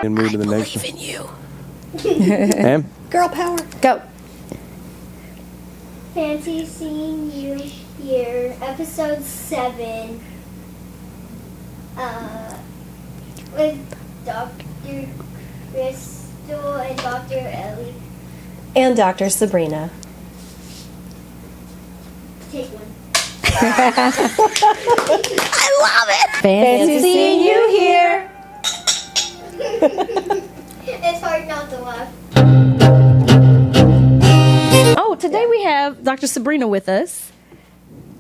And move to the next one. in you. Ma'am? Girl power. Go. Fancy seeing you here, episode 7, with Dr. Crystal and Dr. Elly. And Dr. Sabrina. Take one. I love it. Fancy seeing you here. It's hard not to laugh. Oh, today we have Dr. Sabrina with us.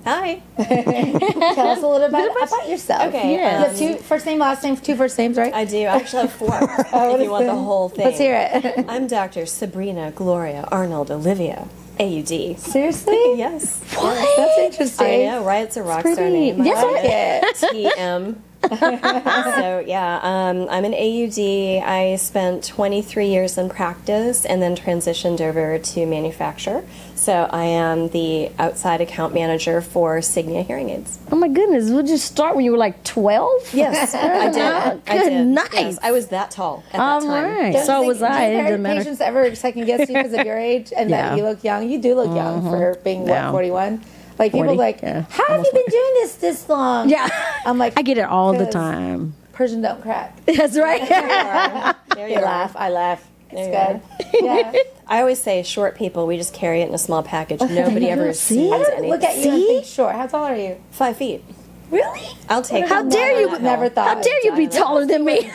Hi. Tell us a little bit about yourself. Okay. You have two first name, last name, two first names, right? I do. I actually have 4. If you want the whole thing. Let's hear it. I'm Dr. Sabrina Gloria Arnold Olivia, AUD. Seriously? Yes. What? That's interesting. I know, right? It's a rock star name. Yes, I like it. TM. So yeah, I'm an AUD. I spent 23 years in practice and then transitioned over to manufacture. So I am the outside account manager for Signia Hearing Aids. Oh my goodness, we'll just start when you were like 12? Yes, I did. I Good did. night. Yes, I was that tall at All that time. right. So was I. It doesn't matter. Patients ever second guess you because of your age and that you look young? You do look young for being, Yeah. 41? Like, people 40, like, yeah. how have you been doing this long? Yeah. I'm like, I get it all the 'cause time. Persian don't crack. That's right. There You you are. laugh, I laugh. It's There good. Yeah. I always say short people, we just carry it in a small package. Nobody ever sees I don't anything. look at you and think short. How tall are you? 5 feet. Really? I'll take How it. dare you? Never thought. How dare you be taller than me? Heels.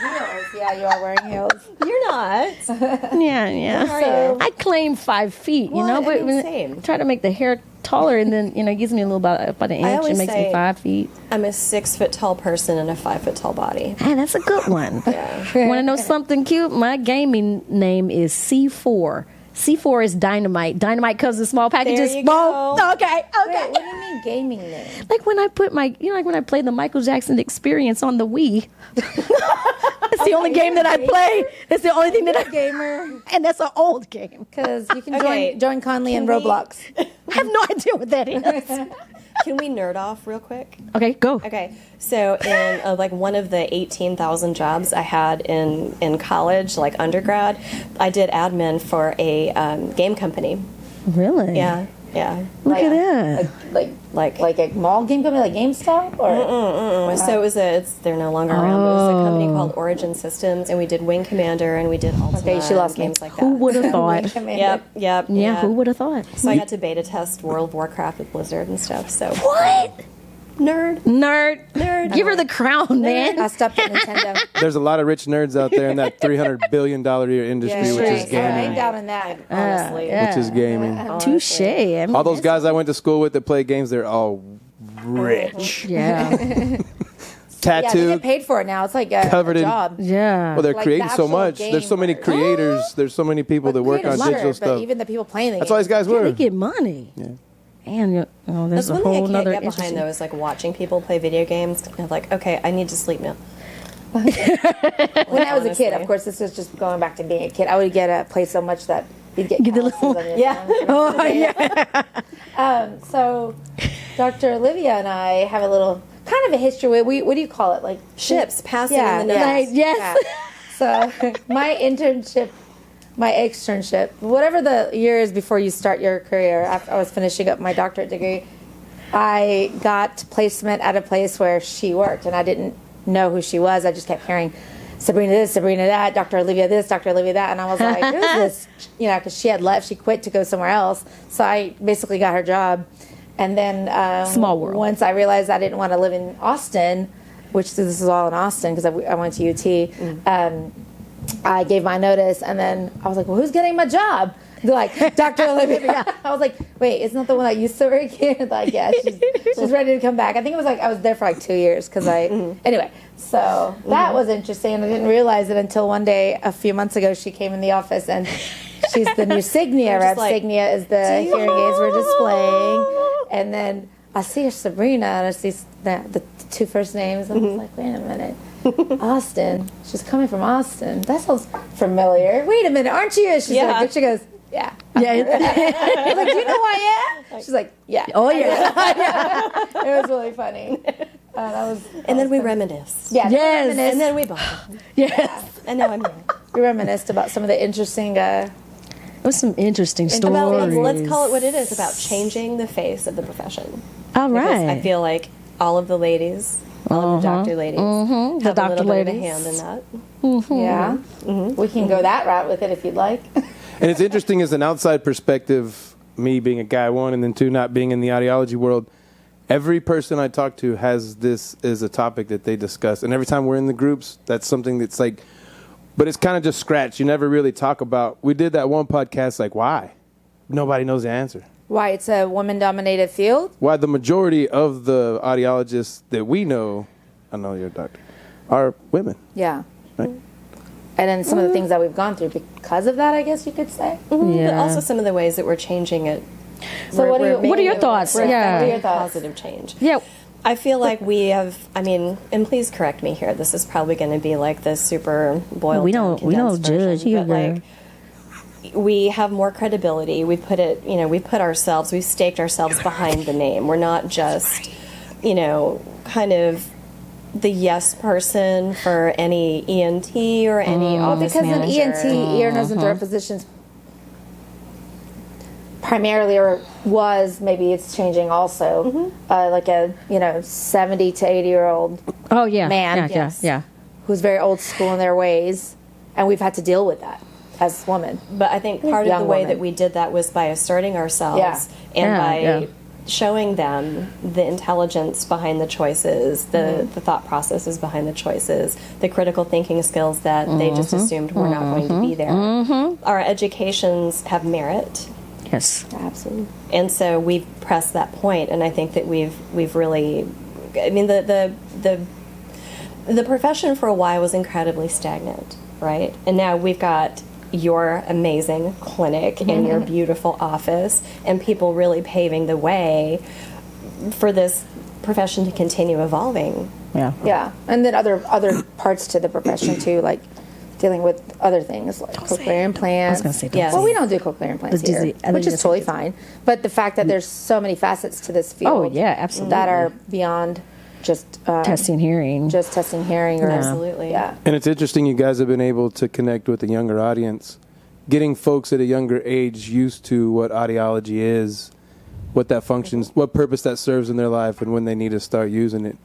Yeah, you are wearing heels. You're not. Yeah. How are you? I claim 5 feet, you know, What? but I mean, when same. try to make the hair taller and then, it gives me a little about an I inch always and makes me say- 5 feet. I'm a 6 foot tall person in a 5 foot tall body. Man, that's a good one. Want to know something cute? My gaming name is C4. C4 is dynamite. Dynamite comes in small packages. There you Small. go. Okay. Wait, what do you mean gaming name? Like when I put like when I played the Michael Jackson Experience on the Wii. It's the only game that I play. It's the only thing that I Gamer. and that's an old game. Because you can Okay. join Conley and Can we- Roblox. I have no idea what that is. Can we nerd off real quick? Okay, go. Okay, so in like one of the 18,000 jobs I had in college, like undergrad, I did admin for a game company. Really? Yeah. Look at that. Like a mall game company, like GameStop, or So it was they're no longer around. But it was a company called Origin Systems, and we did Wing Commander, and we did Ultima, Okay, she lost me. games like that. Who would have thought? Yep. Yeah, who would have thought? So I got to beta test World of Warcraft with Blizzard and stuff. So What? nerd. Nerd. Give her the crown, man. I stopped at Nintendo. There's a lot of rich nerds out there in that $300 billion a year industry, which is I gaming. ain't down in that. Honestly, Which is gaming. Touche. I mean, All those guys I went to school with that play games, they're all rich. Yeah. Yeah, they Tattooed. get paid for it now. It's like a Covered in- job. Yeah. Well, they're Like creating the so actual much. There's so many game. creators. There's so many people that work on Creators, sure, digital but stuff. even the people playing the That's all these guys They were. get money. Yeah. And there's That's a one thing I whole can't nother get behind though is like watching people play video games. I'm like, okay, I need to sleep now. When I was a kid, Honestly. of course, this was just going back to being a kid. I would play so much that you'd get Get the calluses little- on your Yeah. thumbs. Oh, yeah. So, Dr. Olivia and I have a little kind of a history. What do you call it? Like Ships passing Yeah, in the yeah. night. Right, yes. So my externship, whatever the year is before you start your career, after I was finishing up my doctorate degree, I got placement at a place where she worked, and I didn't know who she was. I just kept hearing Sabrina this, Sabrina that, Dr. Olivia this, Dr. Olivia that, and I was like, who's this? Because she had left, she quit to go somewhere else. So I basically got her job. And then Small world. once I realized I didn't want to live in Austin, which this is all in Austin because I went to UT, I gave my notice, and then I was like, well, who's getting my job? They're like, Dr. Olivia. I was like, wait, isn't that the one that used to work here? They're like, yeah, she's ready to come back. I think it was like I was there for like 2 years because anyway, so that was interesting. And I didn't realize it until one day a few months ago she came in the office and she's the new Signia rep. like, Signia is the hearing aids we're displaying. And then I see her Sabrina and I see the two first names. And I was like, wait a minute. Austin. She's coming from Austin. That sounds familiar. Wait a minute, aren't you? She's like, she goes, yeah. Yeah. I was like, do you know who I am? She's like, yeah. Oh, yeah. It was really funny. And then we reminisced. Yeah. Yes. And then we bonded. Yes. And now I'm here. We reminisced about some of the interesting. It was some interesting About, stories. let's call it what it is, about changing the face of the profession. All Because right. I feel like all of the ladies, all of the doctor ladies, have The a doctor little bit of a ladies. hand in that. Yeah. We can go that route with it if you'd like. And it's interesting as an outside perspective, me being a guy, one, and then two, not being in the audiology world. Every person I talk to has this as a topic that they discuss. And every time we're in the groups, that's something that's like, but it's kind of just scratched. You never really talk about. We did that one podcast, like, why? Nobody knows the answer. Why it's a woman-dominated field? Why the majority of the audiologists that we know, I know you're a doctor, are women. Yeah. Right? And then some of the things that we've gone through because of that, I guess you could say. But Yeah. also some of the ways that we're changing it. So what are what are your thoughts? We're Yeah. affecting What are your thoughts? positive change. Yeah. I feel like we have, and please correct me here. This is probably going to be like the super boiled We down, don't- we don't condensed version, judge here, but like, we have more credibility. We put it, we put ourselves, we staked ourselves behind the name. We're not just, kind of the yes person for any ENT or any office Because an manager. ENT, ear, nose, and throat physicians, primarily, or was, maybe it's changing also, like a 70 to 80-year-old Oh, yeah. Man, Yeah, yes. yeah. who's very old school in their ways, and we've had to deal with that as women. But I think part of Young the way woman. that we did that was by asserting ourselves Yeah. and Yeah, by yeah. showing them the intelligence behind the choices, the thought processes behind the choices, the critical thinking skills that they just assumed were not going to be there. Our educations have merit, Yes. Absolutely. and so we've pressed that point, and I think that we've really, the profession for a while was incredibly stagnant, right? And now we've got your amazing clinic and your beautiful office, and people really paving the way for this profession to continue evolving. Yeah. Yeah, and then other parts to the profession too, like dealing with other things like cochlear implants. I was gonna say, Yes. Well, we don't do cochlear implants That's here, dizzy. I which think is totally fine. But the fact that there's so many facets to this field, Oh, yeah, absolutely. that are beyond just Testing hearing. just testing hearing or Absolutely. yeah. And it's interesting you guys have been able to connect with a younger audience, getting folks at a younger age used to what audiology is, what that functions, what purpose that serves in their life, and when they need to start using it.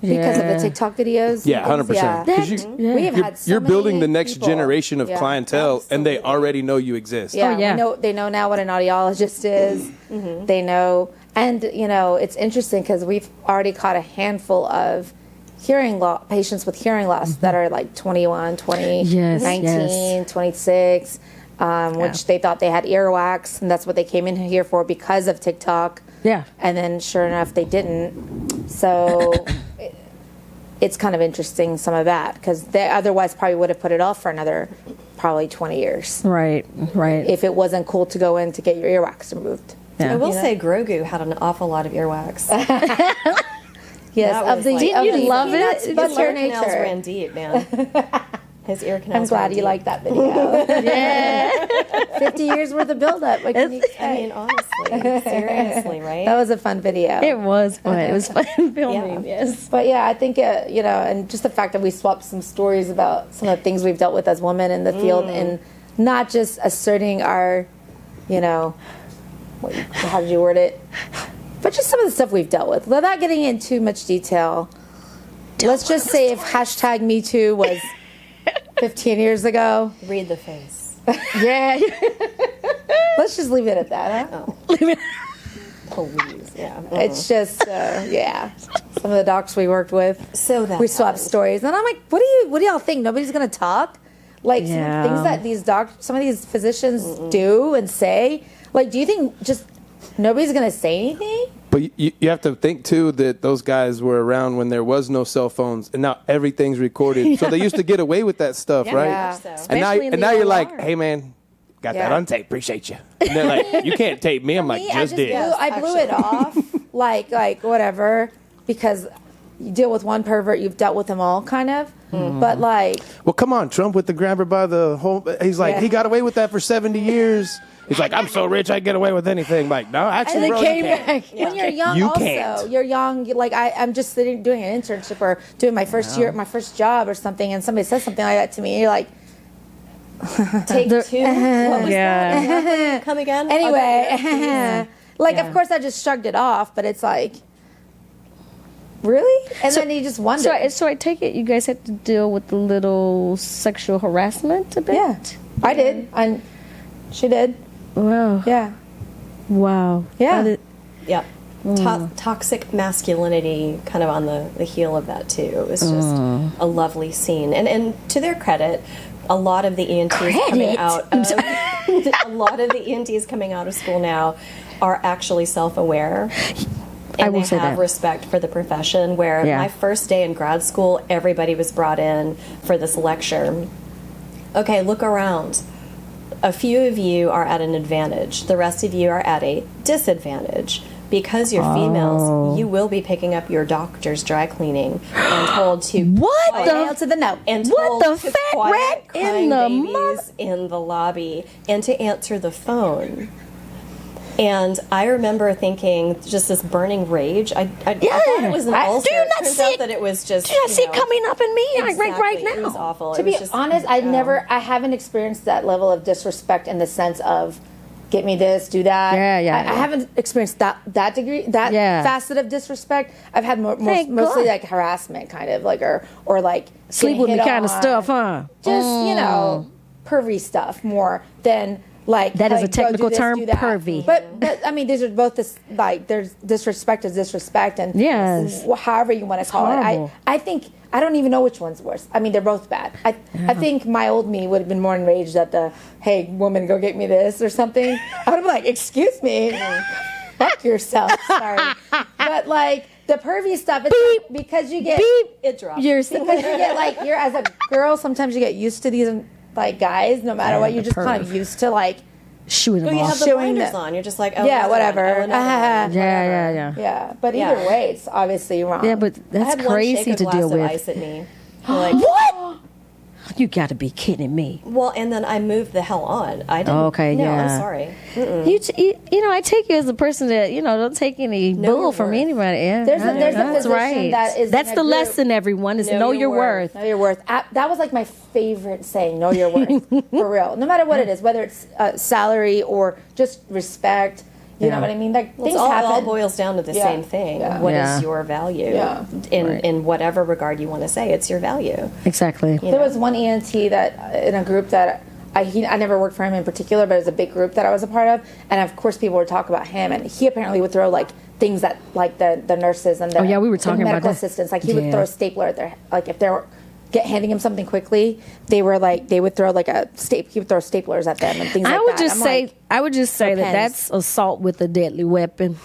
Because of Yeah. the TikTok videos. Yeah, 100%. Yeah. Because We have had so you're building many the next people. generation of Yeah. clientele, and they already know you exist. Yeah, Oh, yeah. they know now what an audiologist is. They know, and it's interesting because we've already caught a handful of patients with hearing loss that are like 21, 20, Yes, 19, 26, which they thought they had earwax, and that's what they came in here for because of TikTok. Yeah. And then sure enough, they didn't. So it's kind of interesting, some of that, because they otherwise probably would have put it off for another probably 20 years Right. Right. if it wasn't cool to go in to get your earwax removed. Yeah. I will say Grogu had an awful lot of earwax. Yes, That of was the like- of Didn't the you love peanuts, it? but His your ear canals nature. ran deep, man. His ear I'm canals glad ran you deep. like that video. Yeah, 50 years worth of buildup. What can you I say? mean, honestly, seriously, right? That was a fun video. It was fun. It was fun filming. Yeah. Yes. But yeah, I think and just the fact that we swapped some stories about some of the things we've dealt with as women in the field, and not just asserting our, how did you word it? But just some of the stuff we've dealt with, without getting into too much detail. Let's just say if hashtag Me Too was 15 years ago, Read the face. Yeah. let's just leave it at that. Huh? Please, yeah. It's just, some of the docs we worked with. So that we swapped happened. stories, and I'm like, what do y'all think? Nobody's gonna talk? Like some Yeah. things that some of these physicians do and say. Like, do you think just nobody's gonna say anything? But you have to think, too, that those guys were around when there was no cell phones, and now everything's recorded. So they used to get away with that stuff, Yeah, right? Yeah. so. Especially in And the now you're OR. like, hey, man, got that Yeah. on tape. Appreciate you. And they're like, you can't tape me. I'm like, Me, just did. I blew it off, like whatever, because you deal with one pervert, you've dealt with them all, kind of. But like, Well, come on, Trump with the grabber by the whole. He's like, Yeah. he got away with that for 70 years. He's like, I'm so rich, I can get away with anything. Like, no, actually, bro, you can't. when you're young, You also can't. you're young. Like I'm just sitting doing an internship or doing my first year, my first job or something, and somebody says something like that to me. You're like, Take two. What was Yeah. that? Exactly. Come again? anyway, like Yeah. of course I just shrugged it off, but it's like, really? And then you just wonder. So I take it you guys had to deal with a little sexual harassment a bit? Yeah, I did, and she did. Wow. Yeah, Wow. Yeah. Yeah. Toxic masculinity kind of on the heel of that too. It was just a lovely scene. And to their credit, a lot of the ENTs coming out of a lot of the ENTs coming out of school now are actually self-aware. And I will they say have that. respect for the profession. Where Yeah. my first day in grad school, everybody was brought in for this lecture. Okay, look around. A few of you are at an advantage. The rest of you are at a disadvantage. Because you're females, you will be picking up your doctor's dry cleaning and told to What nail the? to the no. and What told the to fat quiet rat in crying the babies in the lobby and to answer the phone. And I remember thinking just this burning rage. I thought it was an ulcer. do you It not turns see out it? that it was just Do you not see it coming up in me Exactly. right now? It was awful. To It was be just- honest, I haven't experienced that level of disrespect in the sense of get me this, do that. I haven't experienced that degree, that facet of disrespect. I've had mostly God. like harassment, kind of like or like Sleep getting with me hit kind of on. stuff, huh? Just you know, pervy stuff more than like That is a like, go technical do this, term, do that. pervy. But I mean, these are both there's disrespect is disrespect, and Yes. however you want to call horrible. it. I think I don't even know which one's worse. I mean, they're both bad. I think my old me would have been more enraged at the hey woman go get me this or something. I would have been like, excuse me, fuck yourself. Sorry, but like the pervy stuff, it's like, because you get it dropped. because you get like you're as a girl sometimes you get used to these like guys no matter what you're just kind of used to like Shooting them you off. have the showing blinders the- on. You're just like, oh, yeah another whatever one, oh, another one. Yeah. but Yeah. either way it's obviously wrong. Yeah, but I that's had one crazy shake a to glass deal of with. ice at me. Like, What? You got to be kidding me. well, and then I moved the hell on. I didn't. Okay, no, yeah. I'm sorry. You know, I take you as a person that don't take any Know bull your from worth. anybody. Yeah, There's a that's position right. that is That's in a the group. lesson, everyone. Is Know know your your worth. worth. Know your worth. That was like my favorite saying. Know your worth for real. No matter what it is, whether it's salary or just respect. You know what I mean? Like things It all happen. boils down to the Yeah. same thing. Yeah. What is Yeah. your value? Yeah. In whatever regard you want to say, it's your value. Exactly. There was one ENT that in a group that I never worked for him in particular, but it was a big group that I was a part of, and of course people would talk about him, and he apparently would throw like things that like the nurses and the, we were talking the about medical that. assistants, like he would Yeah. throw a stapler at their like if they were handing him something quickly, they would throw like he would throw staplers at them and things like that. I would just I'm say, like, I would just say that pens. that's assault with a deadly weapon.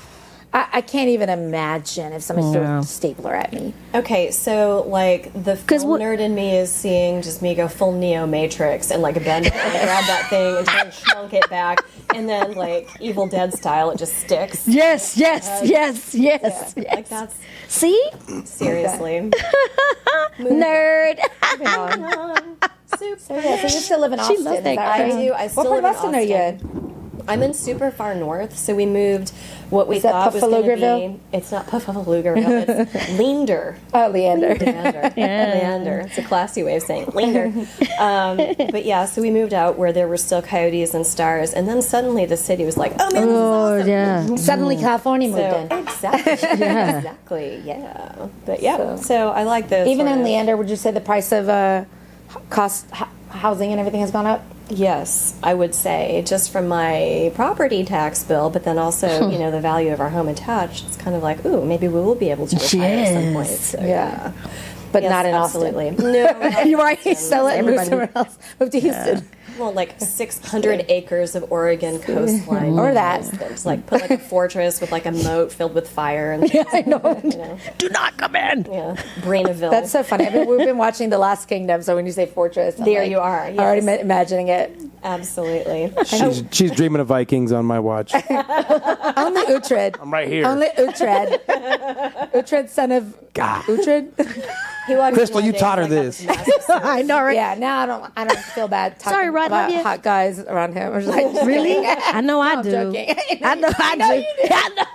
I can't even imagine if somebody threw a stapler at me. Okay, so like the film what- nerd in me is seeing just me go full Neo Matrix and like bend and grab that thing and try and chunk it back, and then like Evil Dead style, it just sticks. Yes. Like that's See, seriously. nerd. So you still live in Austin? loves is that that I right? do. I still What part of live in Austin are you Austin. in? I'm in super far north, so we moved what we Is that thought was going to Puffaloogerville? be. It's not Puffaloogerville. It's Leander. Oh, Leander. Leander. It's a classy way of saying Leander. But yeah, so we moved out where there were still coyotes and stars, and then suddenly the city was like, oh man, this is awesome. Yeah. Suddenly California moved So in. exactly, exactly, yeah. But yeah, so I like those. Even sort in of- Leander, would you say the price of housing and everything has gone up? Yes, I would say just from my property tax bill, but then also the value of our home attached. It's kind of like, ooh, maybe we will be able to retire at some point. So, Yeah. But yes, not in absolutely. Austin. No, You're right. Sell it and move Everybody- somewhere else. Move to Houston. well, like 600 acres of Oregon coastline, Or that. It's like put like a fortress with like a moat filled with fire and I know. Do not come in. yeah, Brainaville. That's so funny. I mean, we've been watching The Last Kingdom, so when you say fortress, I'm There like, you are, I'm already yes. imagining it. Absolutely. She's dreaming of Vikings on my watch. Only Uhtred. I'm right here. Only Uhtred. Uhtred, son of God. Uhtred. He walks Crystal, in you one day, taught her he's like, this. "Got massive suit." I know, right? Yeah, now I don't feel bad talking Sorry, Rod, love about you. hot guys around him. I was like, Really? I know I I'm do. joking. I know I do. you do. I know.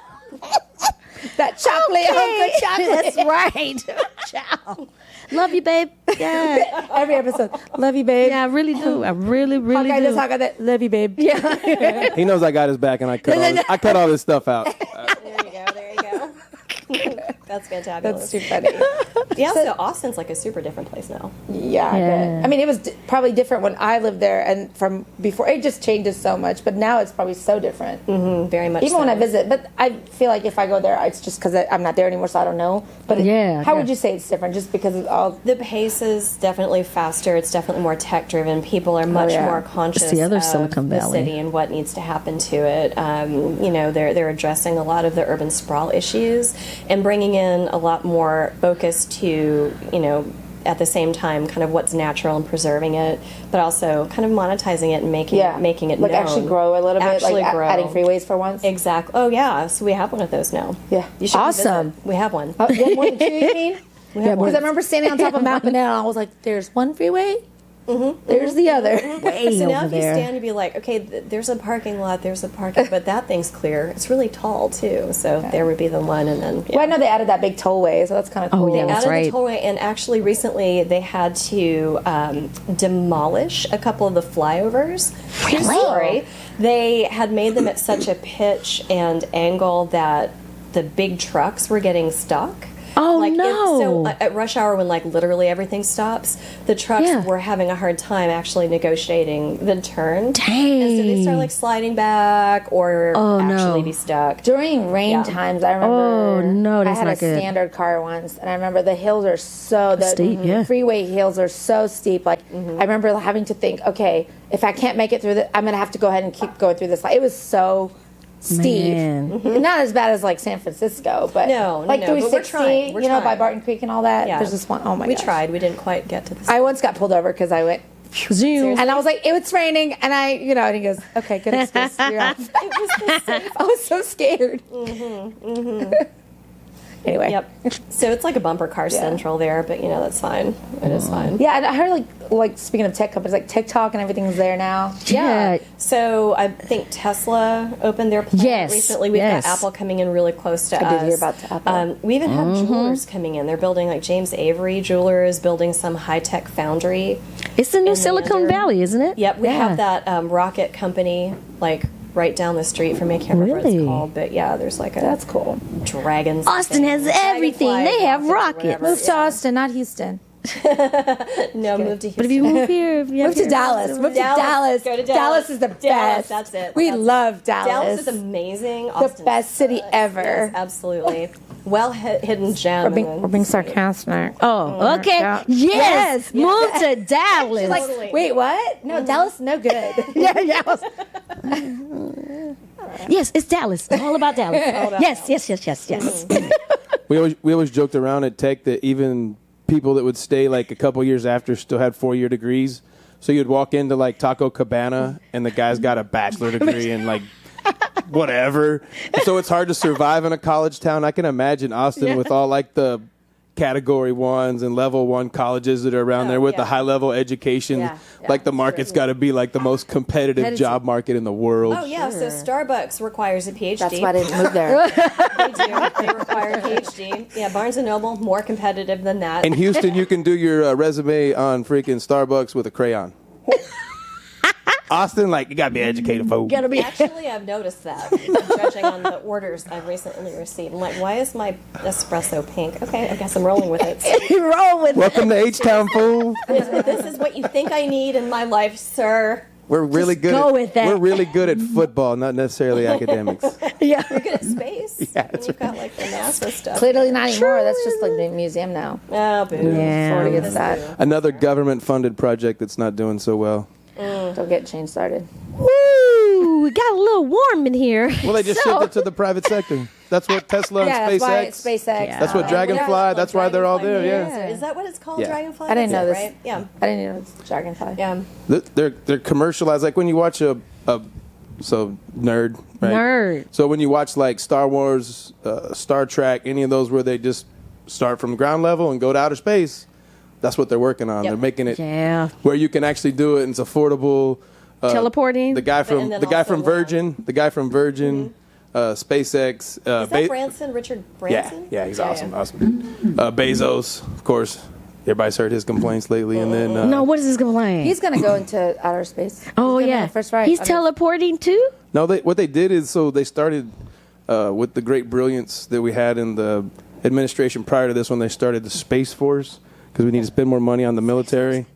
that chocolate, hunk of chocolate. That's right. Ciao. Love you, babe. Yeah. Every episode. Love you, babe. Yeah, I really do. I really, Hot really guy do. this, hot guy that. Love you, babe. Yeah. He knows I got his back, and I cut all this stuff out. There you go. That's fantabulous. That's too funny. Yeah, so Austin's like a super different place now. Yeah, Yeah. I mean, it was probably different when I lived there, and from before, it just changes so much. But now it's probably so different. Very much Even so. when I visit, but I feel like if I go there, it's just because I'm not there anymore, so I don't know. But Yeah, how yeah. would you say it's different? Just because of all The pace is definitely faster. It's definitely more tech driven. People are much yeah. more conscious It's the other of Silicon the Valley. city and what needs to happen to it. They're addressing a lot of the urban sprawl issues and bringing in a lot more focus to, at the same time, kind of what's natural and preserving it, but also kind of monetizing it and making it like known. actually grow a little bit, Actually like grow. adding freeways for once. Exactly. Oh yeah. So we have one of those now. Yeah. You should Awesome. visit. We have one. One more than two, you mean? have Because I remember standing on top of Mount Banana, and I was like, "There's one freeway, there's the other." Way So now over if you there. stand to be like, okay, there's a parking lot, but that thing's clear. It's really tall too. So there would be the one, and then Well, I know they added that big tollway, so that's kind of cool. yeah. That's added right. the tollway, and actually recently they had to demolish a couple of the flyovers. True story. They had made them at such a pitch and angle that the big trucks were getting stuck. Oh, no. So at rush hour, when like literally everything stops, the trucks Yeah. were having a hard time actually negotiating the turn. Dang. And so they start like sliding back or actually no. be stuck. During rain Yeah. times, I remember. Oh, no, that's I had not a good. standard car once, and I remember the hills are Steep, yeah. freeway hills are so steep. Like I remember having to think, okay, if I can't make it through I'm gonna have to go ahead and keep going through this. Like, it was so steep. Man. Not as bad as like San Francisco, but No, like but we're 360, trying. We're by trying. Barton Creek and all that. Yeah. There's this one. Oh my We gosh. tried. We didn't quite get to this. I once got pulled over because I went. Zoom. And I was like, it's raining. And and he goes, okay, good excuse. You're off. I was so scared. Anyway. Yep. So it's like a bumper car central there, but that's fine. It is fine. Yeah, and I heard like speaking of tech companies, like TikTok and everything's there now. Yeah. So I think Tesla opened their plant Yes, recently. We've yes. got Apple coming in really close to us. I did hear about Apple. We even have jewelers coming in. They're building like James Avery Jewelers, building some high-tech foundry. It's the new the Silicon under- Valley, isn't it? Yep, we Yeah. have that rocket company like right down the street from me. I can't remember what Really? it's called, but yeah, there's like a That's cool. dragon. Austin has everything. They have rockets. Move to Austin, not Houston. No, move to Houston. But if you move here, Move to Dallas. Move to Dallas. Go to Dallas is the Dallas, best. that's it. We That's- love Dallas Dallas. is amazing. The Austin best city sucks. ever. Yes, absolutely. Well hidden gem. We're being sarcastic. Oh, okay. Yeah. Yes. Move to Dallas. Totally. Wait, what? No, Dallas is no good. Yes, it's Dallas. All about Dallas. Yes. We always joked around at Tech that even people that would stay like a couple years after still had 4-year degrees. So you'd walk into like Taco Cabana and the guy's got a bachelor degree in like whatever. So it's hard to survive in a college town. I can imagine Austin with all like the category 1s and level 1 colleges that are around there with the high level education. Yeah. Like the market's got to be like the most competitive job market in the world. Oh yeah, so Starbucks requires a PhD. That's why I didn't move there. They do. They require a PhD. Yeah, Barnes and Noble more competitive than that. In Houston, you can do your resume on freaking Starbucks with a crayon. Austin, like, you got to be educated, folks. Actually, I've noticed that, judging on the orders I've recently received. I'm like, why is my espresso pink? Okay, I guess I'm rolling with it. Roll with Welcome to H-Town, fool. This is what you think I need in my life, sir. We're really good. go at, with that. We're really good at football, not necessarily academics. You're good at space. Yeah, and you've got like the NASA stuff. Clearly not anymore. That's just like the museum now. Oh, boo. Yeah. Florida gets that. Another government-funded project that's not doing so well. Don't get change started. Woo! it got a little warm in here. Well, they just shipped it to the private sector. That's what Tesla and Yeah, that's why it's SpaceX. SpaceX. Yeah. That's what Dragonfly. That's why they're all there. Yeah. Is that what it's called? Yeah. Dragonfly? I didn't know That's this. it, right? Yeah. I didn't know it's Dragonfly. Yeah. They're commercialized. Like when you watch so nerd, right? Nerd. So when you watch like Star Wars, Star Trek, any of those where they just start from ground level and go to outer space, that's what they're working on. Yep. They're making it Yeah. where you can actually do it and it's affordable. Teleporting. The guy from and then the guy also from Virgin, SpaceX. Is that Branson? Richard Branson? Yeah, he's awesome. Bezos, of course. Everybody's heard his complaints lately, and then No, what is this complaint? He's going to go into outer space. oh He's gonna yeah, be the first right. he's teleporting too. no, what they did is so they started with the great brilliance that we had in the administration prior to this when they started the Space Force because we need to spend more money on the military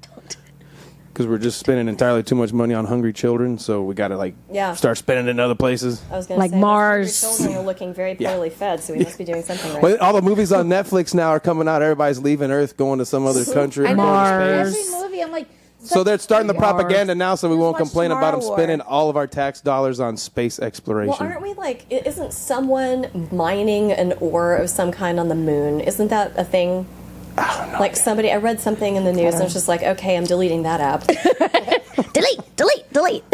because we're just spending entirely too much money on hungry children. So we got to start spending it in other places. I was going to Like say, Mars. those children are looking very poorly fed, so we must be doing something right. Well, all the movies on Netflix now are coming out. Everybody's leaving Earth, going to some other country. I know. Mars. Every movie, I'm like, So they're starting the propaganda now, so we Just won't watch complain about them Tomorrow spending War. all of our tax dollars on space exploration. Well, aren't we like, isn't someone mining an ore of some kind on the moon? Isn't that a thing? Like somebody, I read something in the news and it's just like, okay, I'm deleting that app. Delete.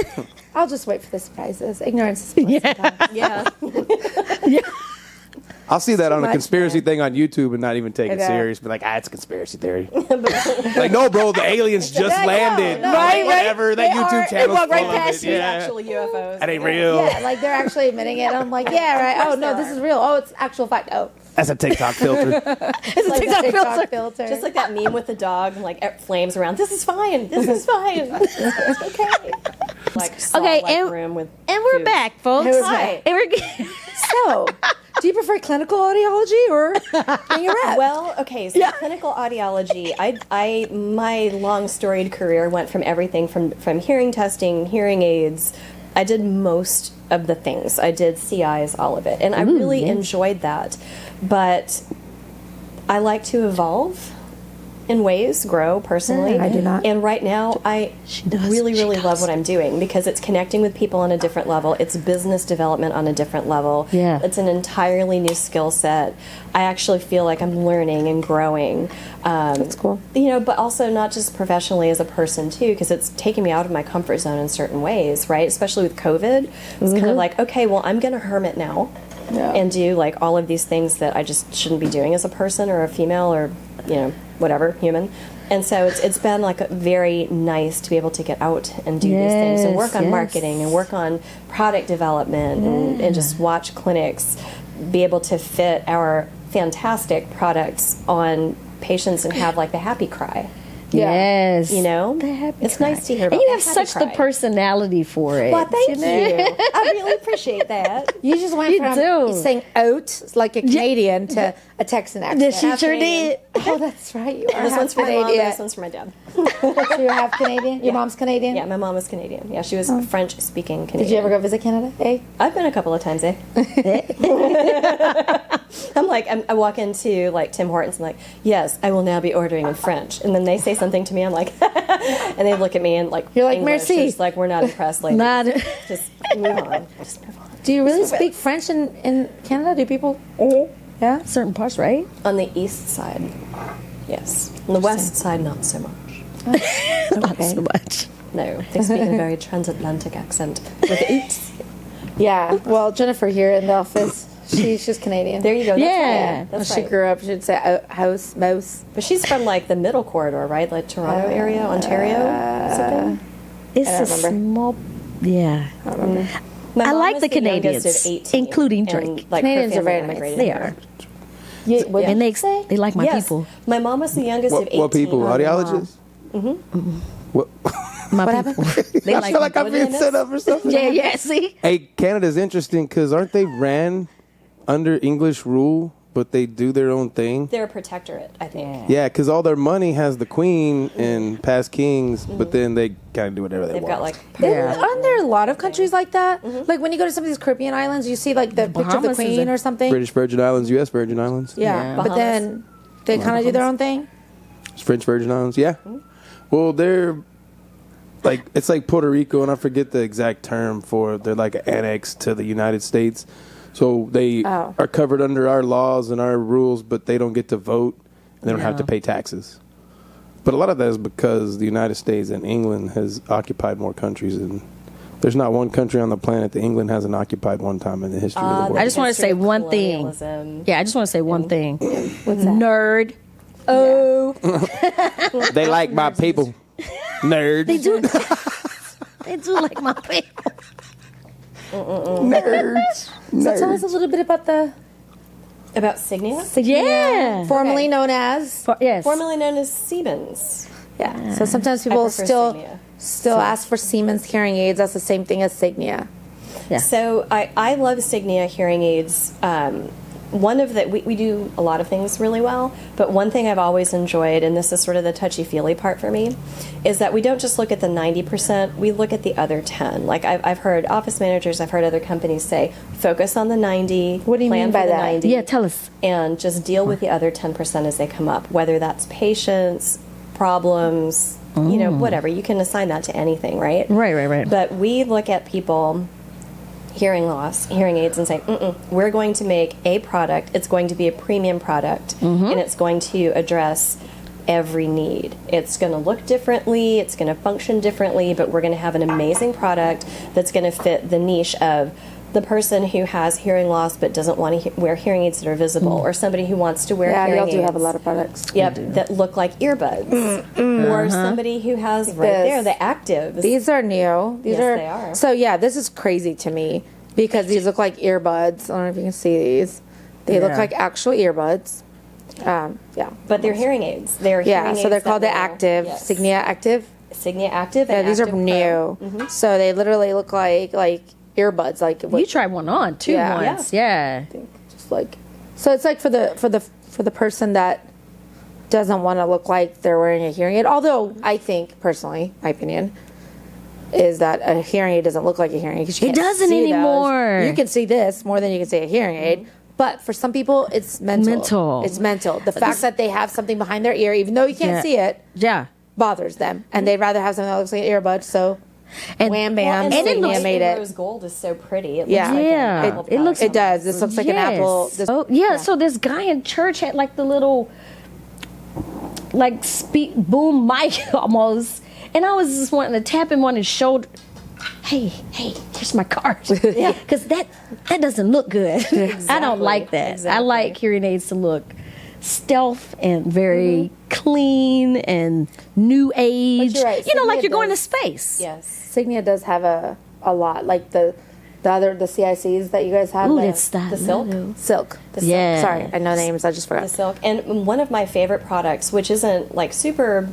I'll just wait for the surprises. Ignorance is bliss sometimes. Yeah. I'll see that on a much, conspiracy man. thing on YouTube and not even take it Okay. serious. Be like, it's a conspiracy theory. Like, no, bro, the aliens just Yeah, landed. no, Like, right, whatever. right. That They YouTube are- channel's they walk right full of past it. you. Yeah. Actual UFOs. That ain't real. Yeah, like they're actually admitting it. I'm like, yeah, right. Oh, no, this is real. Oh, it's actual fact. Oh, That's a TikTok filter. it's like a TikTok TikTok filter. Just like that meme with the dog, and like it flames around. This is fine. This is fine. It's okay. Like Okay, like room with And we're food. back, folks. Who's Hi. And we're So, do you prefer clinical audiology or being a rep? Well, okay, so clinical audiology, my long storied career went from everything from hearing testing, hearing aids. I did most of the things. I did CIs, all of it. And I really enjoyed that. But I like to evolve in ways, grow personally. I do not. And right now, I does. really, She really does. love what I'm doing because it's connecting with people on a different level. It's business development on a different level. Yeah. It's an entirely new skill set. I actually feel like I'm learning and growing. That's cool. You know, but also not just professionally as a person too, because it's taking me out of my comfort zone in certain ways, right? Especially with COVID, it's kind of like, okay, well, I'm going to hermit now. Yeah. And do like all of these things that I just shouldn't be doing as a person or a female or whatever human. And so it's been like very nice to be able to get out and do these things and work on Yes, marketing and work on product development and just watch clinics be able to fit our fantastic products on patients and have like the happy cry. Yes. You know, The happy it's cry. nice to hear about. And you the have happy such the cry. personality for it. Well, thank know? you. I really appreciate that. You just went You from do. saying oat like a Canadian to a Texan accent. Yes, she sure Canadian. did. Oh, that's right. You are This half one's for my mom. Canadian. This one's for my dad. So you're half Canadian. Your mom's Canadian. Yeah, my mom was Canadian. Yeah, she was French-speaking Canadian. Did you ever go visit Canada? Hey. I've been a couple of times, eh? I'm like, I walk into like Tim Hortons and like, yes, I will now be ordering in French, and then they say something to me, I'm like, and they look at me and like, You're like, English, merci. just like, we're not impressed, ladies. Not- Just move on. Just move on. Do you really speak French in Canada? Do people? Yeah. Certain parts, right? On the east side, yes. On the west side, not so much. Not so much. No, they speak in a very transatlantic accent with oops. Yeah. Well, Jennifer here in the office, she's Canadian. There you go. That's Yeah. right. That's she right. grew up. She'd say house, mouse. But she's from like the middle corridor, right? Like Toronto area, Ontario, something. It's I a don't remember. small. Yeah. My I mom like was the youngest Canadians, of 18, including and, Drake. like, her Canadians are family very nice. immigrated They here. are. What And did they you say? they like my Yes. people. My mom was the youngest of 18. What people? Oh, Audiologists? What? My What people. happened? They I like feel like I'm being Brazilians? set up for something. Yeah, yeah. See, Hey, Canada's interesting because aren't they ran under English rule, but they do their own thing? They're a protectorate, I think. Yeah, because all their money has the Queen and past kings, but then they kind of do whatever they They've want. got like Aren't there a lot of countries like that? Like when you go to some of these Caribbean islands, you see like the picture of the Bahamas is Queen a- or something. British Virgin Islands, U.S. Virgin Islands, Yeah, Yeah. but Bahamas. then they kind of do their own thing. French Virgin Islands. Yeah. Well, they're like it's like Puerto Rico, and I forget the exact term for. They're like an annex to the United States, so they are covered under our laws and our rules, but they don't get to vote and they don't have to pay taxes. But a lot of that is because the United States and England has occupied more countries, and there's not one country on the planet that England hasn't occupied one time in the history of the world. I just want to say one thing. Colonialism. Yeah, I just want to say one thing. What's that? Nerd. Oh, They like my people. Nerds. They do. They do like my people. Nerds. so tell us a little bit about the About Signia? Yeah. formerly known as. Yes. Formerly known as Siemens. Yeah. So sometimes I people prefer still Signia. ask for Siemens hearing aids. That's the same thing as Signia. Yeah. So I love Signia Hearing Aids. One of the we do a lot of things really well, but one thing I've always enjoyed, and this is sort of the touchy-feely part for me, is that we don't just look at the 90%, we look at the other 10. Like I've heard office managers, I've heard other companies say, focus on the 90. What do you plan mean by for the that? 90, Yeah, tell us. and just deal with the other 10% as they come up, whether that's patients, problems, whatever. You can assign that to anything, right? Right. But we look at people, hearing loss, hearing aids, and say, we're going to make a product. It's going to be a premium product, and it's going to address every need. It's going to look differently, it's going to function differently, but we're going to have an amazing product that's going to fit the niche of the person who has hearing loss but doesn't want to wear hearing aids that are visible, or somebody who wants to wear Yeah, hearing y'all aids. do have a lot of products. Yep, that look like earbuds. Or somebody who has right there the actives. These are new. These Yes, are. they are. So yeah, this is crazy to me because these look like earbuds. I don't know if you can see these. They look Yeah. like actual earbuds. Yeah. But they're hearing aids. They're Yeah. hearing So aids they're called the that will- Active, yes. Signia Active. Signia Active. Yeah, and these are Active new. Pro. So they literally look like earbuds, like You tried one on too Yeah. once. Yeah. just like. So it's like for the person that doesn't want to look like they're wearing a hearing aid. Although I think personally, my opinion is that a hearing aid doesn't look like a hearing aid. 'Cause you It can't doesn't see those. anymore. You can see this more than you can see a hearing aid. But for some people, it's mental. Mental. It's mental. The fact that they have something behind their ear, even though you can't Yeah. see it, Yeah. bothers them, and they'd rather have something that looks like an earbud. So, And- wham Well, bam, and it Signia looks- made Rose it. gold is so pretty. It Yeah. looks like Yeah. an apple It looks- pie. It does. This looks like an apple. This, Oh, yeah. So this guy in church had like the little, like boom mic almost, and I was just wanting to tap him on his shoulder. Hey, here's my card. Yeah, because that doesn't look good. I don't like that. I Exactly. like hearing aids to look stealth and very clean and new age. you're right. You know, like Signia you're going to does. space. Yes. Signia does have a lot, like the CICs that you guys have. Ooh, like that's that. The silk. silk. The silk. Yeah. Sorry, I know names. I just The forgot. silk. And one of my favorite products, which isn't like super,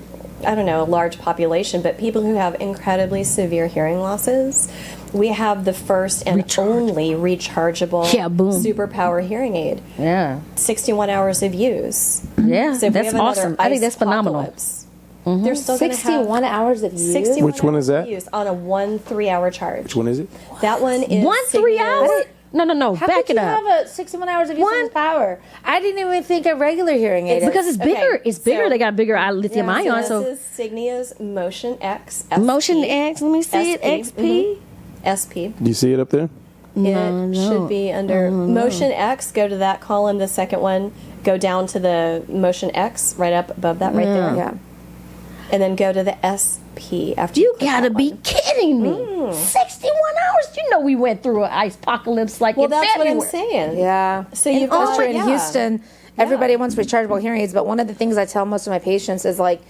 I don't know, a large population, but people who have incredibly severe hearing losses, we have the first and only rechargeable Yeah, boom. superpower hearing aid. Yeah. 61 hours of use. Yeah. So if we That's have another awesome. I think that's phenomenal. ice-pocalypse, They're still going to have 61 hours of use. 61 Which one is hours of that? use on a 1 3-hour charge. Which one is it? That one is 1 3 Signia's- hours? No. How Back could it you up. have a 61 hours of use One- of power? I didn't even think a regular hearing aid. Because it's bigger. Okay, It's bigger. so- They got bigger lithium ion. This So is Signia's Motion X. SP. Motion X. Let me see it. XP. SP. Do you see it up there? It should be under Motion X. Go to that column, the second one. Go down to the Motion X, right up above that, right there. Yeah. And then go to the SP after You click gotta that be one. kidding me. 61 hours? You know we went through an ice apocalypse like Well, in that's what February. I'm saying. Yeah. So you've Also got in yeah. Houston, everybody wants rechargeable hearing aids, but one of the things I tell most of my patients is like,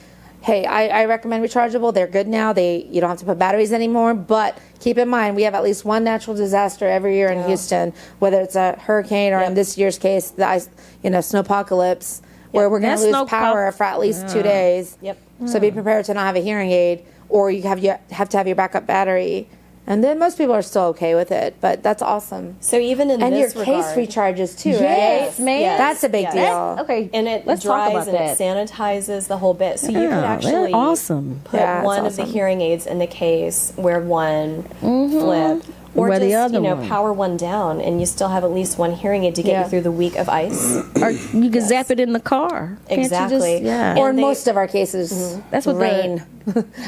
hey, I recommend rechargeable. They're good now. You don't have to put batteries anymore. But keep in mind, we have at least one natural disaster every year in Houston, whether it's a hurricane or in this year's case, the ice, snowpocalypse, where we're going That to lose snowpop- power for at least 2 days. Yep. So be prepared to not have a hearing aid, or you have to have your backup battery. And then most people are still okay with it, but that's awesome. So even in And your this case regard, recharges too, Yes, right? man. Yes. That's a big Yes. deal. Okay. and it Let's talk dries about and that. it sanitizes the whole bit. So you Yeah, could they're actually awesome. put Yeah, it's one of the awesome. hearing aids in the case, wear one, flip, Or Where just, the other one. power one down, and you still have at least one hearing aid to get Yeah. you through the week of ice. Or you can zap it in the car. Can't you just- Exactly. yeah. Or in they- most of our cases, That's what rain,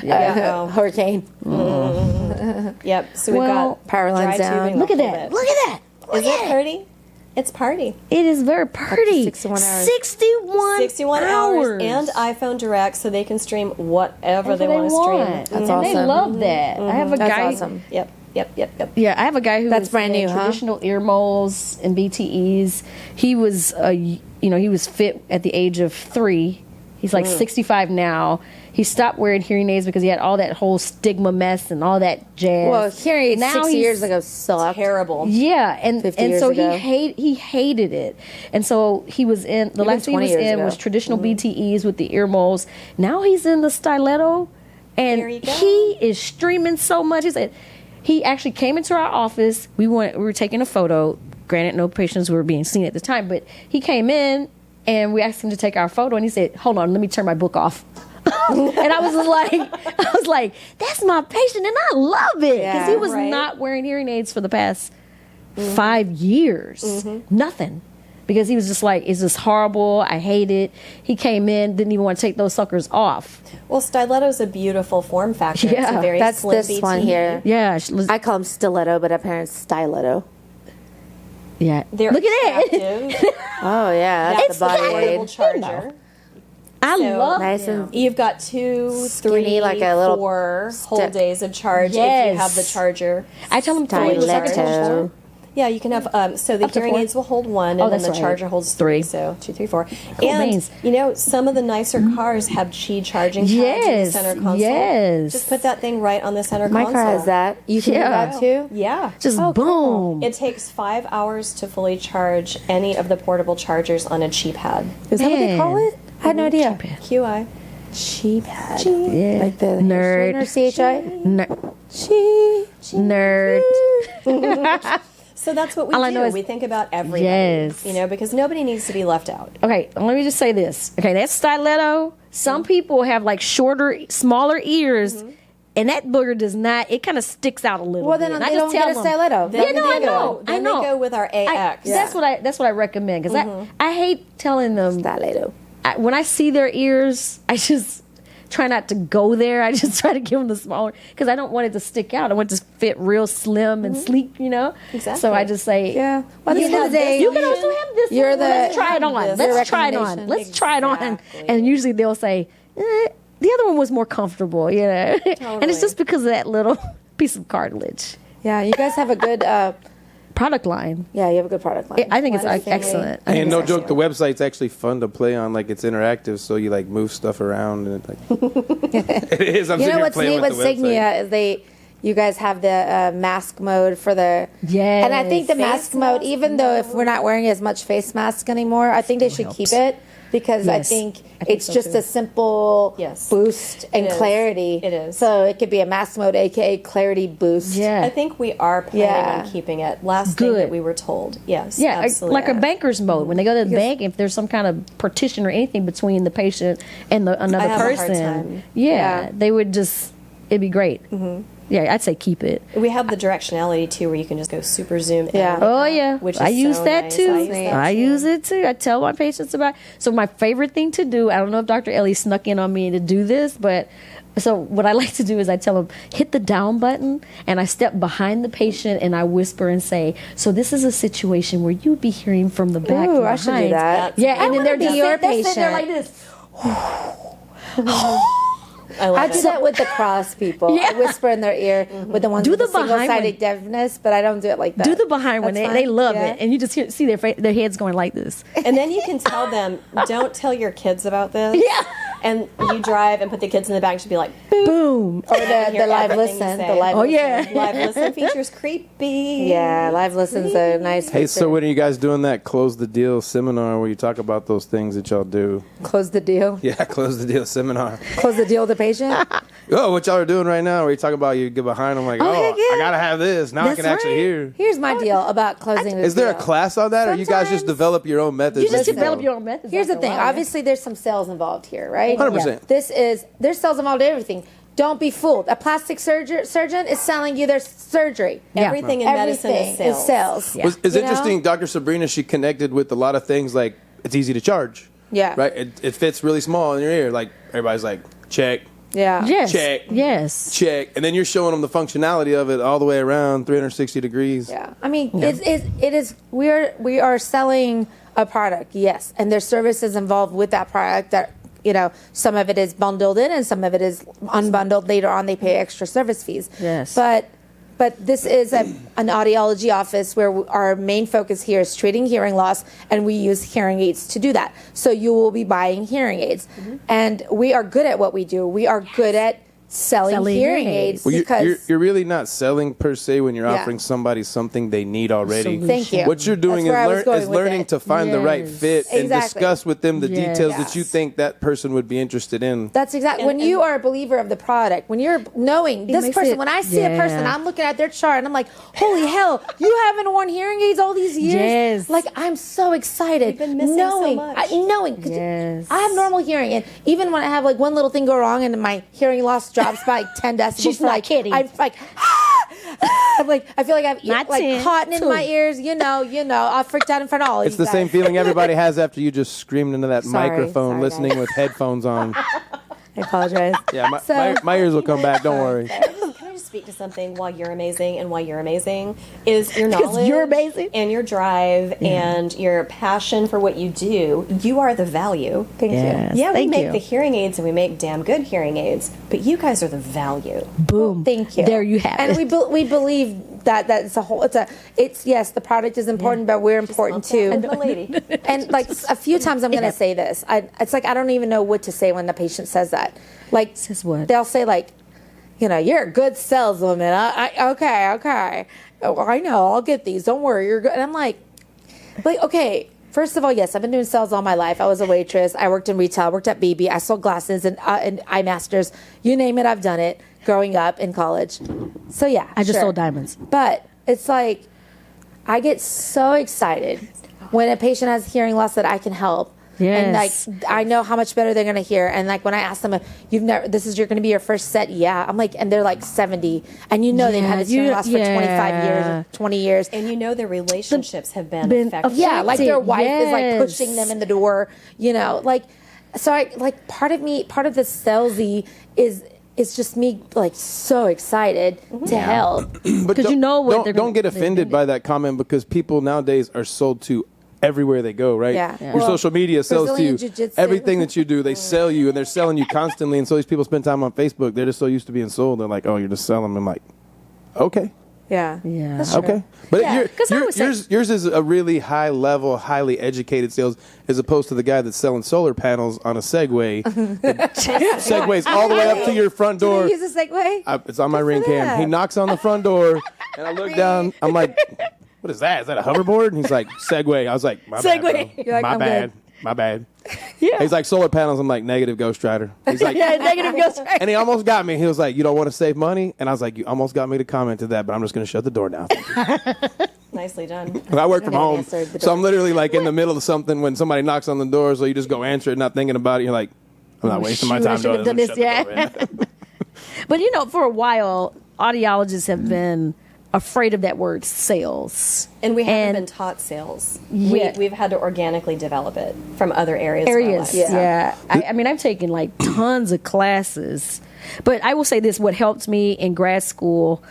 Yeah. hurricane. Yep. So we've Well, got power lines dry down. tubing, Look at the whole that. bit. Look at that. Is it party? It's party. It is very pretty. 61 hours. 61 hours and iPhone Direct, so they can stream whatever they want to stream. That's and they awesome. love that. I have a That's guy. awesome. Yep. Yeah, I have a guy who That's was brand in new, huh? traditional ear molds and BTEs. He was, he was fit at the age of 3. He's like 65 now. He stopped wearing hearing aids because he had all that whole stigma mess and all that jazz. Well, hearing aids Now 60 he's- years ago sucked. Terrible. Yeah, and 50 and years so ago. he hated it, and so he was in the Even last thing he 20 was years in ago. was traditional BTEs with the ear molds. Now he's in the stiletto, and There you go. he is streaming so much. He said he actually came into our office. We were taking a photo. Granted, no patients were being seen at the time, but he came in and we asked him to take our photo, and he said, "Hold on, let me turn my book off." And I was like, that's my patient, and I love it because he Yeah. was Right. not wearing hearing aids for the past 5 years, nothing, because he was just like, it's just horrible. I hate it. He came in, didn't even want to take those suckers off. Well, stiletto's a beautiful form factor. It's Yeah, a very That's slim this one BTE. here. Yeah, I call them stiletto, but apparently it's stiletto. yeah. They're Look at it. attractive. Oh yeah, that's It's the body portable aid. charger. I So- love Nice them. and You've got 2, Skinny, 3, like a little 4 whole stick. days of charge if Yes. you have the charger. I tell him fully Stiletto. charged. Yeah, you can have. So the Up to hearing 4? aids will hold 1, Oh, and then that's the right. charger holds 3. 3. So 2, 3, 4. Cool And beans. some of the nicer cars have Qi charging pads in Yes, the center console. yes. Just put that thing right on the center My console. car has that. You can Yeah. do that too. Yeah. Just boom. It takes 5 hours to fully charge any of the portable chargers on a Qi pad. Is that what they call Man. it? I had no idea. QI. Chi pad. Yeah. Like the Nerd. Or CHI. Nerd. So that's what we All I do. know is- We think about everybody. Yes. Because nobody needs to be left out. Okay, let me just say this. Okay, that stiletto, some people have like shorter, smaller ears, and that booger does not, it kind of sticks out a little Well, bit. then And they I just don't get tell a them, stiletto. Then Yeah, no, they I know. Then I know. they go with our AX. That's what I recommend because I hate telling them Stiletto. when I see their ears, I just try not to go there. I just try to give them the smaller because I don't want it to stick out. I want it to fit real slim and sleek, Exactly. So I just say, Yeah. Well, at the end of the day, you can also have this. You're one. the- Let's try it on. Your Let's try it on. recommendation. Let's try it on. Exactly. And usually they'll say, the other one was more comfortable, And it's Totally. just because of that little piece of cartilage. Yeah, you guys have a good. Product line. Yeah, you have a good product line. I think it's Lot of family. excellent. I think And no it's joke, the excellent. website's actually fun to play on. Like it's interactive, so you like move stuff around and it is. I'm You sitting know here what's playing neat with with the website. Signia is you guys have the mask mode for the. Yes. And I think the mask mode, even though if we're not wearing as much face mask anymore, I think they should keep it because I Yes. think I think it's so, just too. a simple Yes. boost and is. clarity. It is. So it could be a mask mode, aka clarity boost. Yeah. I think we are planning Yeah. on keeping it. Last thing Good. that we were told. Yes. Yeah, absolutely. like a banker's mode. When they go to the bank, if there's some kind of partition or anything between the patient and another have a hard person, time. Yeah. they would just, it'd be great. Yeah, I'd say keep it. We have the directionality too, where you can just go super zoom in. Yeah. Oh yeah, Which is I use so that nice. too. I use that I too. use it too. I tell my patients about. So my favorite thing to do. I don't know if Dr. Elly snuck in on me to do this, but so what I like to do is I tell them hit the down button, and I step behind the patient and I whisper and say, "So this is a situation where you'd be hearing from the back." Ooh, and I should do behind." that. Yeah, I and then wanna they're be just your they're sitting there patient. like this. I love I it. do that with the cross people. Yeah. I whisper in their ear with the ones Do with the the behind single-sided one. deafness, but I don't do it like that. Do the behind one. That's They fine. love Yeah. it, and you just see their heads going like this. And then you can tell them, don't tell your kids about this. Yeah. And you drive and put the kids in the back and should be like, Boom. Or can the hear live everything you listen. say. The live Oh listen. yeah. live listen features creepy. Yeah, live listen's a nice Hey, so feature. when are you guys doing that close the deal seminar where you talk about those things that y'all do? Close the deal. Yeah, close the deal seminar. Close the deal with the patient. Oh, what y'all are doing right now? Where you talk about you get behind them like, Oh, oh, heck yeah. I gotta have this. Now I That's can actually right. hear. Here's my deal about closing the Is there a deal. class on that, or you guys just Sometimes- develop your own methods? You just as you develop go? your own methods. Here's the after a thing. while, Obviously, there's some sales involved here, right? 100%. There's sales involved in everything. don't be fooled. A plastic surgeon is selling you their surgery. Yeah. Everything in medicine is Everything sales. is sales. Yeah. It's You know? interesting. Dr. Sabrina, she connected with a lot of things like it's easy to charge. Yeah. Right? It fits really small in your ear. Like everybody's like, check, Yeah. Yes. Check. Yes. check. And then you're showing them the functionality of it all the way around 360 degrees. Yeah, I mean, it is. We are selling a product, yes, and there's services involved with that product. That some of it is bundled in, and some of it is unbundled. Later on, they pay extra service fees. Yes. But this is an audiology office where our main focus here is treating hearing loss, and we use hearing aids to do that. So you will be buying hearing aids, and we are good at what we do. We are good at selling hearing aids Well, because you're really not selling per se when you're Yeah. offering somebody something they need already. Thank you. What you're doing That's where I was is, going is with learning it. to find the right Yes. fit and Exactly. discuss with them the Yes. details that you Yes. think that person would be interested in. That's exactly when you are a believer of the product. When you're knowing this makes person, it- when I see a person, yeah. I'm looking at their chart and I'm like, "Holy hell, you haven't worn hearing aids all these years!" Yes. Like I'm so excited, You've been missing so knowing, much. knowing. 'cause Yes. I have normal hearing, and even when I have like one little thing go wrong and my hearing loss drops by like 10 decibels, She's for, not like, kidding. I'm like. I'm like, I feel like I've Not like 10, cotton in 2. my ears, I freaked out in front of all of It's you the same guys. feeling everybody has after you just screamed into that Sorry, microphone sorry, listening guys. with headphones on. I apologize. Yeah, So- my ears will come back. Don't worry. Can I just speak to something while you're amazing and why you're amazing is your Because knowledge you're amazing. and your drive and your passion for what you do. You are the value. Thank Yes. you. Yeah, we Thank make you. the hearing aids and we make damn good hearing aids, but you guys are the value. Boom. Thank you. There you have and it. we believe that it's a whole. It's yes, the product is important, but we're important too. The lady. And like a few times, I'm gonna say this. It's like I don't even know what to say when the patient says that. Like Says what? they'll say like, you're a good saleswoman. Okay. Oh, I know. I'll get these. Don't worry. You're good. And I'm like, okay. First of all, yes, I've been doing sales all my life. I was a waitress. I worked in retail. I worked at BB. I sold glasses and eye masters. You name it, I've done it. Growing up in college. So yeah, I just sure. sold diamonds. But it's like I get so excited when a patient has hearing loss that I can help. Yes. And like I know how much better they're going to hear. And like when I ask them, this is going to be your first set, yeah. I'm like, and they're like 70, and they've had this hearing loss for 25 years, or 20 years. And their relationships have been been affected. Yeah, like their wife is like Yes. pushing them in the door, like. So I like part of the salesy is just me like so excited to help. But 'Cause don't they're don't get gonna- offended by that comment because people nowadays are sold to everywhere they go, right? Yeah. Your Well, social media sells to Brazilian you. Jiujitsu. Everything that you do, they sell you, and they're selling you constantly. And so these people spend time on Facebook. They're just so used to being sold. They're like, oh, you're just selling. I'm like, okay. Yeah. Yeah. That's true. Okay, but Yeah, 'cause I would say- yours is a really high level, highly educated sales, as opposed to the guy that's selling solar panels on a Segway. That segues all the way up to your front door. Use a segue. It's on my ring for cam. that. He knocks on the front door, and I look down. I'm like, "What is that? Is that a hoverboard?" And he's like, "Segway." I was like, "My bad, bro. Segway. You're like, my "I'm bad, my bad." He's like, "Solar panels." I'm like, "Negative, Ghost Rider." He's like, Yeah, negative goes right. and he almost got me. He was like, "You don't want to save money?" And I was like, "You almost got me to comment to that, but I'm just going to shut the door down." Nicely done. I work from home, answered the so I'm door. literally like in the middle of something when somebody knocks on the door, so you just go answer it, not thinking about it. You're like, I'm not wasting my shoot, I time should have doing done this. this, Shut the door, man. But for a while, audiologists have been afraid of that word sales. And we haven't And- been taught sales. Yeah. We've had to organically develop it from other areas. Areas, Of our lives. yeah. I mean, I've taken like tons of classes, but I will say this: what helped me in grad school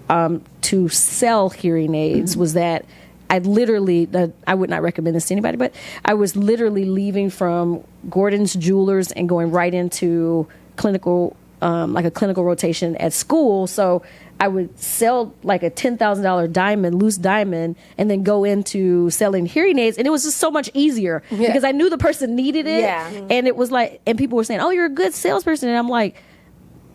to sell hearing aids was that I literally, I would not recommend this to anybody, but I was literally leaving from Gordon's Jewelers and going right into clinical, like a clinical rotation at school. So I would sell like a $10,000 diamond, loose diamond, and then go into selling hearing aids. And it was just so much easier because I knew the person needed it. Yeah. And it was like, and people were saying, oh, you're a good salesperson. And I'm like,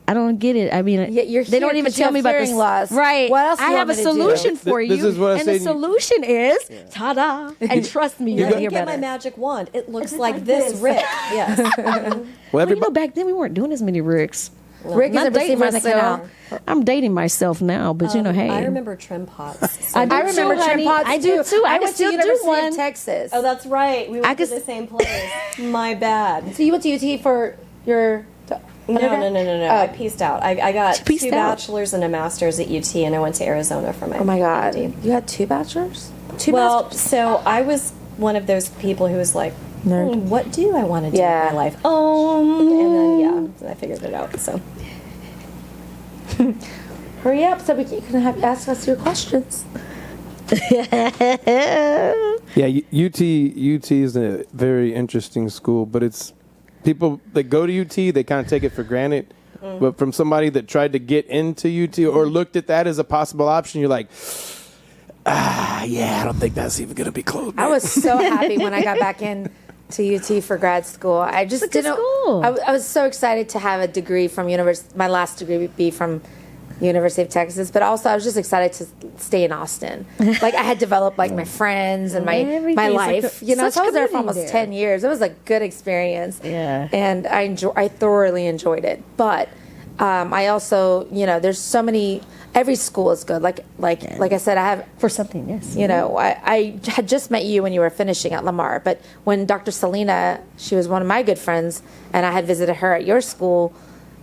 I don't get it. I mean, Yeah, you're they don't here even 'cause you tell me have about hearing this. loss. Right. What else do I you have a want me to do? solution for This you. is what I and say the to- solution is, ta-da. And trust me, you're Let going to me hear get my better. magic wand. It looks like this, Rick. Yes. Well, Well, everybody, back then we weren't doing as many Ricks. Rick is Not a dating receiver in the myself. canal. I'm dating myself now, but hey. I remember trim pots. I do I remember too, honey. trim pots I do too. I I can went to still do University one. of Texas. Oh, that's right. We went to could- the same place. My bad. So you went to UT for your No. I pieced out. I got two pieced out. bachelors and a master's at UT, and I went to Arizona for my. Oh my God. PhD. You had 2 bachelors? 2 Well, masters? so I was one of those people who was like, Nerd. what do I want to do Yeah. with my life? And then I figured it out. So Hurry up so we can have ask us your questions. Yeah, UT is a very interesting school, but it's people that go to UT, they kind of take it for granted. But from somebody that tried to get into UT or looked at that as a possible option, you're like, I don't think that's even going to be close. I was so happy when I got back in to UT for grad school. I just It's a good didn't. school. I was so excited to have a degree from my last degree would be from University of Texas, but also I was just excited to stay in Austin. Like I had developed like my friends and my Everything's life, like you know. such So I was there for community almost there. 10 years. It was a good experience. Yeah. And I thoroughly enjoyed it. But I also, there's so many. Every school is good. Like I said, I have. For something, yes. I had just met you when you were finishing at Lamar, but when Dr. Selena, she was one of my good friends, and I had visited her at your school,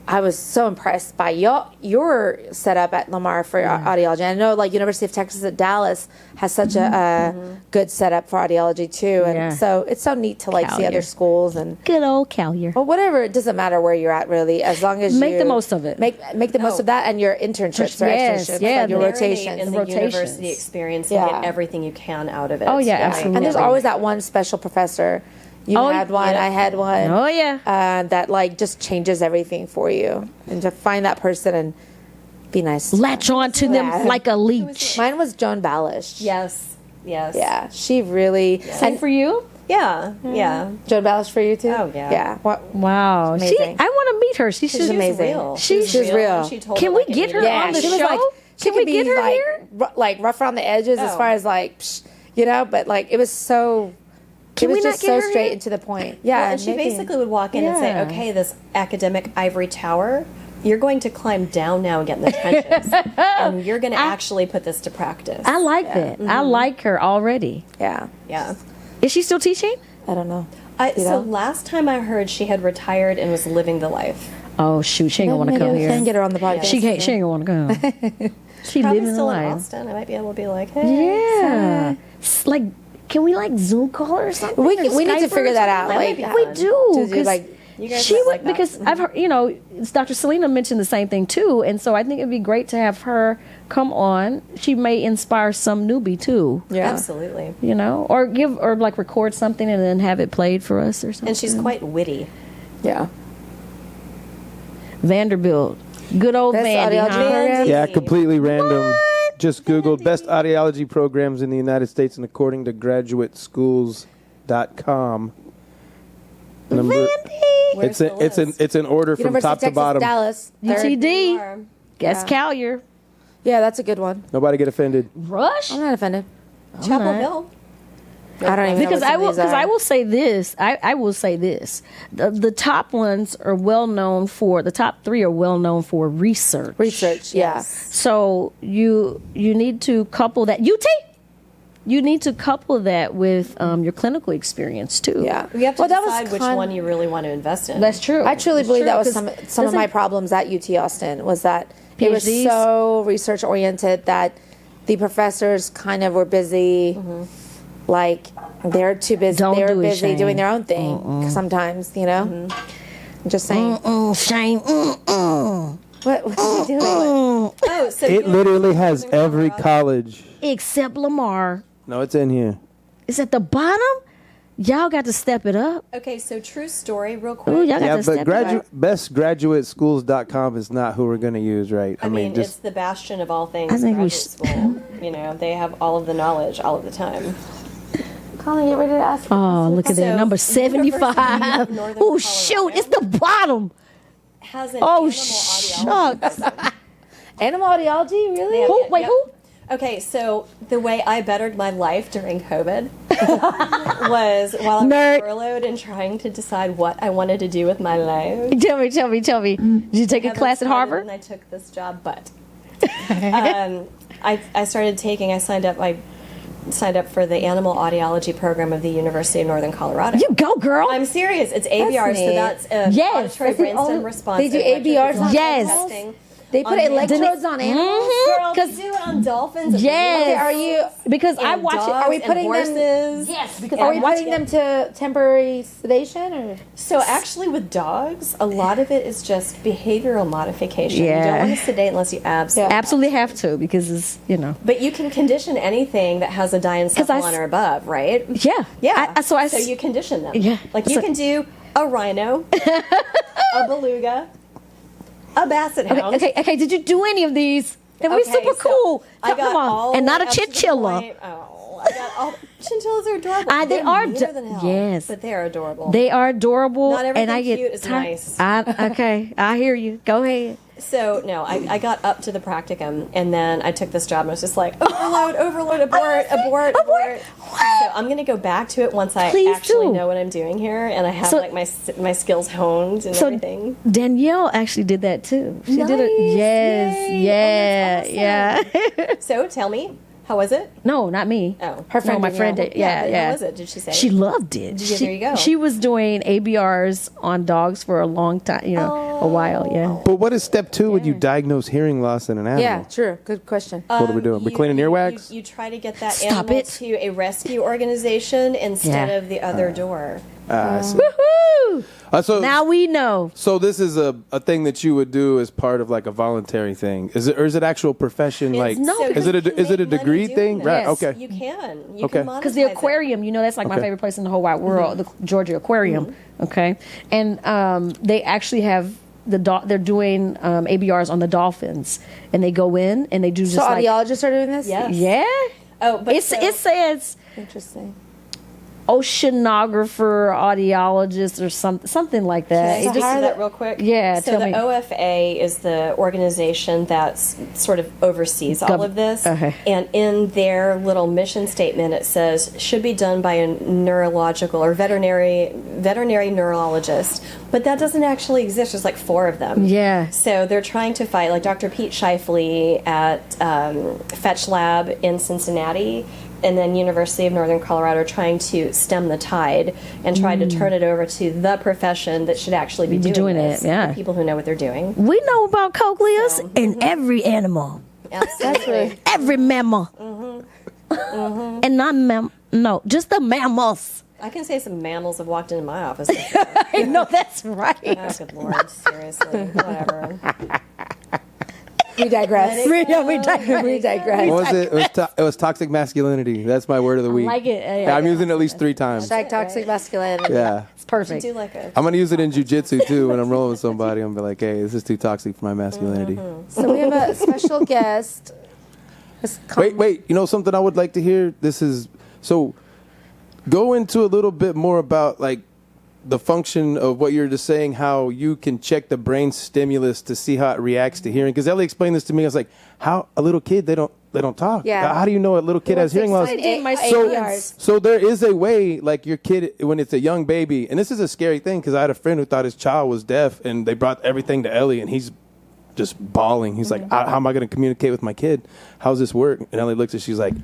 I was so impressed by your setup at Lamar for audiology. And I know like University of Texas at Dallas has such a good setup for audiology too, and so it's so neat to like see Callier. other schools and. Good old Callier. Well, whatever, it doesn't matter where you're at, really, as long as Make you the most of it. Make the most of that and your internships or Yes, externships, yeah, like your marinate rotations. in the Rotations. university experience Yeah. and get everything you can out of it. Oh, yeah, absolutely. And there's always that one special professor. You Oh, had one, yeah. I had one. Oh, yeah. That like just changes everything for you, and to find that person and be nice. to Latch on to them Yeah. like a leech. Mine was Joan Balish. Yes. Yeah, she really. Same for you? Yeah. Yeah. Joan Balish for you too. Oh, yeah. Yeah. What? Wow. She's She, amazing. I want to meet her. She's She's amazing. Real. She's real. and she told Can it we like it get her needed on to the be. she was show? like. She Can could we be get her like, here? like rough around the edges as Oh. far as like, but like it was so. Can it was we not just get so her straight here? and to the point. Yeah, Well, and she maybe. basically would walk in and say, Yeah. okay, this academic ivory tower, you're going to climb down now and get in the trenches. And you're going to actually put this to practice. I like that. I like her already. Yeah, Yeah. Is she still teaching? I don't know. So know? last time I heard she had retired and was living the life. Oh, shoot. She ain't going to want to come Maybe we can here. get her on the podcast. She ain't going to want to come. She Probably living the still in life. Austin. I might be able to be like, hey. Yeah. Like, can we like Zoom call her or something? We Or need to Skype her figure or that out. something? That Like might be we fun. do. To do, 'cause like- You guys she might would like that. because I've heard Dr. Selena mentioned the same thing too, and so I think it'd be great to have her come on. She may inspire some newbie too. Yeah. Absolutely. Or like record something and then have it played for us or something. And she's quite witty. Yeah. Vanderbilt, good old Best Vandy. audiology Huh? program? Yeah, completely random. Just Googled best audiology programs in the United States, and according to graduatesschools.com, Where's it's the list? it's in order from University top of Texas, to bottom. Dallas. Third. UTD. Are. Guess Callier. Yeah, that's a good one. Nobody get offended. Rush. I'm not offended. Chapel not. Hill. I don't even Because know what some of these I are. will say this. I will say this. The top ones are well known for the top 3 are well known for research. Research, yeah. So you need to couple that You need to couple that with your clinical experience too. Yeah. You have to Well, that was decide which kind- one you really want to invest in. That's true. I truly It's believe true, that was 'cause some of my doesn't- problems at UT Austin was that it was PhDs? so research oriented that the professors kind of were busy, like they're too busy. Don't They're do it, busy Shane. doing their own thing sometimes. I'm just saying. Shame. What are you doing? Oh, so It literally has every college. Except Lamar. No, it's in here. It's at the bottom. Y'all got to step it up. Okay, so true story, real quick. Ooh, y'all got Yeah, to but step it up. bestgraduateschools.com is not who we're going to use, right? I mean, it's just the bastion of all things I think we graduate school. They have all of the knowledge all of the time. Colin, get ready to ask. Oh, look at that. So, Number University 75. of Northern Oh, shoot. Colorado. It's the bottom. Has an Oh, animal audiology. shucks. Animal audiology, really? Yeah. Who? Wait, Yep. who? Okay, so the way I bettered my life during COVID was while I was Nerd. furloughed and trying to decide what I wanted to do with my life. Tell me. Did you take a Haven't class at started, Harvard? And I took this job, but I signed up. I signed up for the animal audiology program of the University of Northern Colorado. You go, girl. I'm serious. It's ABR, so neat. that's Yes. auditory That's the brainstem only- response. they do ABRs on Yes. testing. They put On electrodes on animals. Girl, they 'Cause- do it on dolphins. and Yes. Okay, are you? Because I and watch it. dogs Are we and putting them- horses. Yes, because Are I we watch putting it. them to temporary sedation or? So actually, with dogs, a lot of it is just behavioral modification. You Yeah. don't want to sedate unless you absolutely. Absolutely have to because it's But you can condition anything that has a 'Cause I diencephalon or above, right? yeah Yeah. So you condition them. Yeah. Like you So- can do a rhino, a beluga, a basset hound. okay. Did you do any of these? They were Okay, super so cool. I got Come on. all And the not way a up to the chinchilla. point- Oh, I got all. Chinchillas are adorable. They They're are meaner than hell, yes. but they are adorable. They are adorable. Not everything and I get cute is tired. nice. Okay, I hear you. Go ahead. So no, I got up to the practicum, and then I took this job, and I was just like, overload, abort. So I'm gonna go back to it once I Please actually do. know what I'm doing here, and I have So- like my skills honed and So everything. Danielle actually did that too. She did it. Nice. Yes, Yay. yeah, Oh, that's yeah. So tell me, how was it? No, not me. Oh. Her friend No, my Danielle. friend did. Yeah, but yeah. How was it? Did she say? She loved it. Yeah, there you go. She was doing ABRs on dogs for a long time, a while, yeah. But what is step 2 when you diagose hearing loss in an animal? Yeah, true. Good question. What are we doing? We cleaning earwax? You try to get that Stop animal it. to a rescue organization instead Yeah. of the other door. I see. Woohoo! So Now we know. So this is a thing that you would do as part of like a voluntary thing. Is it, or is it actual profession? Like, no, is it you can is it a make money degree doing thing? this. Right. Yes. Okay. You can. You Okay. can monetize Because the it. aquarium, that's like my Okay. favorite place in the whole wide world, Mm-hmm. the Georgia Aquarium. Okay, and they actually have they're doing ABRs on the dolphins, and they go in and they do just So like audiologists are doing this? Yes. yeah. Oh, but It says Interesting. oceanographer, audiologist, or something like that. Can I It speak just- to that real quick? Yeah, So tell the me. OFA is the organization that sort of oversees all of this. Okay. And in their little mission statement, it says should be done by a neurological or veterinary neurologist. But that doesn't actually exist. There's like 4 of them. Yeah. So they're trying to fight, like Dr. Pete Shifley at Fetch Lab in Cincinnati, and then University of Northern Colorado, trying to stem the tide and try to turn it over to the profession that should actually be doing doing this. it, yeah. The people who know what they're doing. We know about cochlears So, in every animal, Absolutely. every mammal, and not just the mammals. I can say some mammals have walked into my office. I know that's right. Oh, good Lord. Seriously. Whatever. We digress. We digress. We digress. What was it? It was toxic masculinity. That's my word of the week. like it. Yeah, I'm using it at least 3 times. Hashtag toxic masculinity. Yeah. It's perfect. Do like a. I'm gonna use it in jujitsu too when I'm rolling with somebody. I'm gonna be like, hey, this is too toxic for my masculinity. So we have a special guest. Miss Wait. You know something I would like to hear? This is so. Go into a little bit more about like the function of what you're just saying, how you can check the brain stimulus to see how it reacts to hearing. Because Ellie explained this to me. I was like, how a little kid they don't talk. Yeah. How do you know a little kid has hearing loss? So there is a way, like your kid, when it's a young baby, and this is a scary thing because I had a friend who thought his child was deaf, and they brought everything to Ellie, and he's just bawling. He's like, how am I going to communicate with my kid? How's this work? And Ellie looks at, she's like,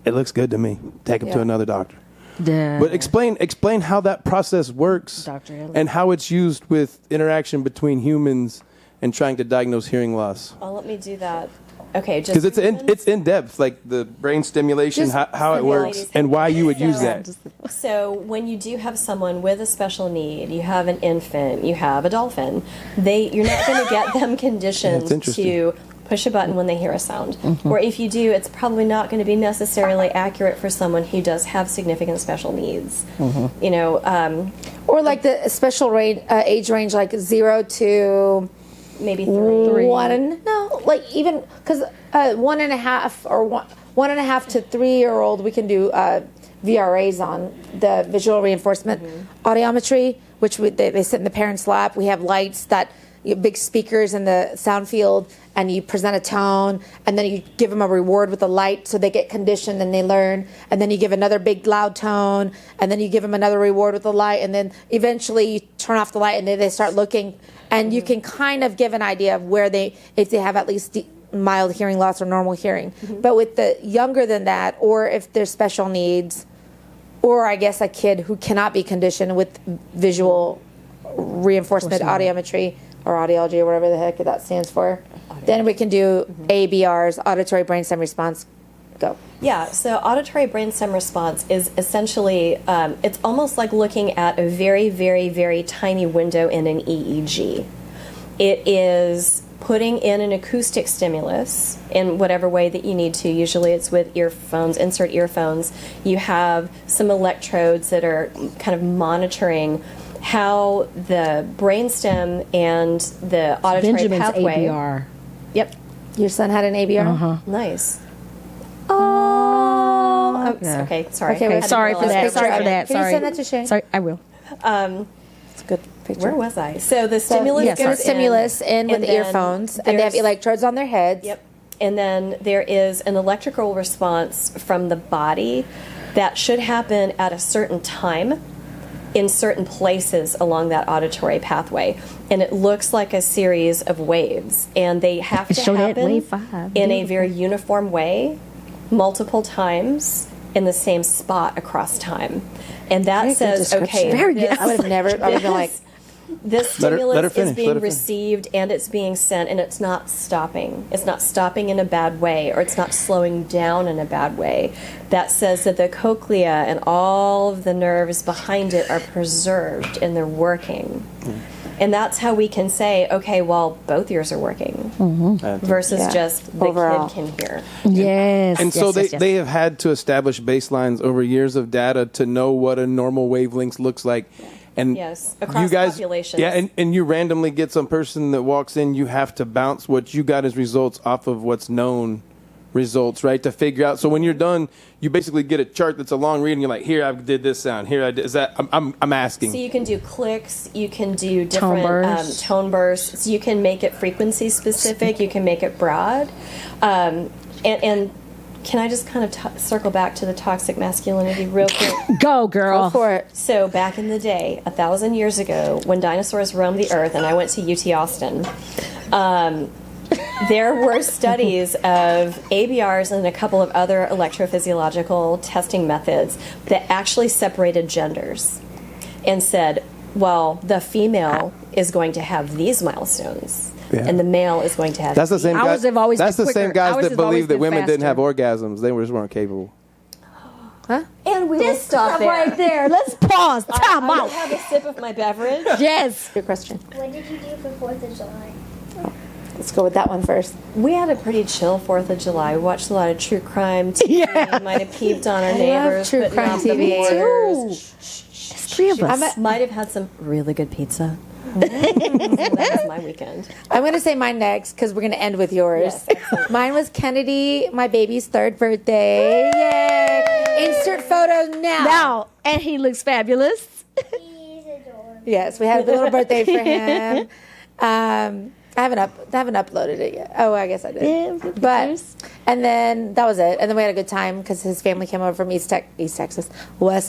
it looks good to me. Take him to another doctor. Yeah. But explain how that process works Dr. Elly. and how it's used with interaction between humans and trying to diagnose hearing loss. Oh, let me do that. Okay, just Because it's in depth, like the brain stimulation, how it works, and why you would use that. So when you do have someone with a special need, you have an infant, you have a dolphin, you're not going to get them conditioned interesting. to push a button when they hear a sound. Or if you do, it's probably not going to be necessarily accurate for someone who does have significant special needs. You know, Or like the special age range, like 0 to maybe 3. 1. No, like even because 1.5 or 1.5 to 3-year-old, we can do VRAs on the visual reinforcement audiometry, which they sit in the parent's lap. We have lights big speakers in the sound field, and you present a tone, and then you give them a reward with a light so they get conditioned and they learn, and then you give another big loud tone, and then you give them another reward with a light, and then eventually you turn off the light and they start looking, and you can kind of give an idea of where if they have at least mild hearing loss or normal hearing. But with the younger than that, or if there's special needs, or I guess a kid who cannot be conditioned with visual reinforcement audiometry or audiology or whatever the heck that stands for, then we can do ABRs, auditory brainstem response. Go. Yeah, so auditory brainstem response is essentially, it's almost like looking at a very, very, very tiny window in an EEG. It is putting in an acoustic stimulus in whatever way that you need to. Usually it's with earphones, insert earphones. You have some electrodes that are kind of monitoring how the brainstem and the auditory Benjamin's pathway. ABR. Yep. Your son had an ABR? Nice. Oh, Yeah. okay. Sorry. Okay, I wait, didn't Sorry for realize that. was Sorry for right. that. Can you Sorry. send that to Shay? Sorry, I will. It's a good picture. Where was I? So the stimulus yes, Get goes a stimulus in with and the then earphones, and they have there's- electrodes on their heads. Yep. And then there is an electrical response from the body that should happen at a certain time in certain places along that auditory pathway. And it looks like a series of waves. And they have to Show that happen wave 5. in a very uniform way, multiple times in the same spot across time. And that Very good says, description. okay, Very this- good. I would have never, I would have been like, this Let her stimulus finish, is being let her finish. received and it's being sent, and it's not stopping. It's not stopping in a bad way, or it's not slowing down in a bad way. That says that the cochlea and all of the nerves behind it are preserved and they're working. And that's how we can say, okay, well, both ears are working versus Yeah. just the Overall. kid can hear. Yes. And so yes, yes. they have had to establish baselines over years of data to know what a normal wavelength looks like. And Yes, across you guys, populations. yeah, and you randomly get some person that walks in, you have to bounce what you got as results off of what's known results, right? To figure out. So when you're done, you basically get a chart that's a long read, and you're like, here I did this sound. Here I did. Is that? I'm asking. So you can do clicks, you can do different bursts. tone bursts. So you can make it frequency specific, you can make it broad. And can I just kind of circle back to the toxic masculinity real quick? Go, girl. go for it. So back in the day, 1,000 years ago, when dinosaurs roamed the earth, and I went to UT Austin, there were studies of ABRs and a couple of other electrophysiological testing methods that actually separated genders and said, well, the female is going to have these milestones. Yeah. And the male is going to have That's the these. same. Ours Guys, have always that's been the same quicker. guys Ours that has always believe that been women didn't have faster. orgasms. They just weren't capable. And we will stop there. Right there. Let's pause. Time I will out. have a sip of my beverage. Yes. Good question. What did you do for 4th of July? Let's go with that one first. We had a pretty chill 4th of July. We watched a lot of true crime TV. Yeah. Might have peeped on our love neighbors. true putting crime out the TV. mortars. There's 3 of us. Might have had some really good pizza. That was my weekend. I'm going to say mine next because we're going to end with yours. Yes, excellent. Mine was Kennedy, my baby's 3rd birthday. Yay! Insert photo now. Now, and he looks fabulous. He's adorable. Yes, we had a little birthday for him. I haven't uploaded it yet. Oh, I guess I did. Yeah, the but pictures. and then that was it. And then we had a good time because his family came over from West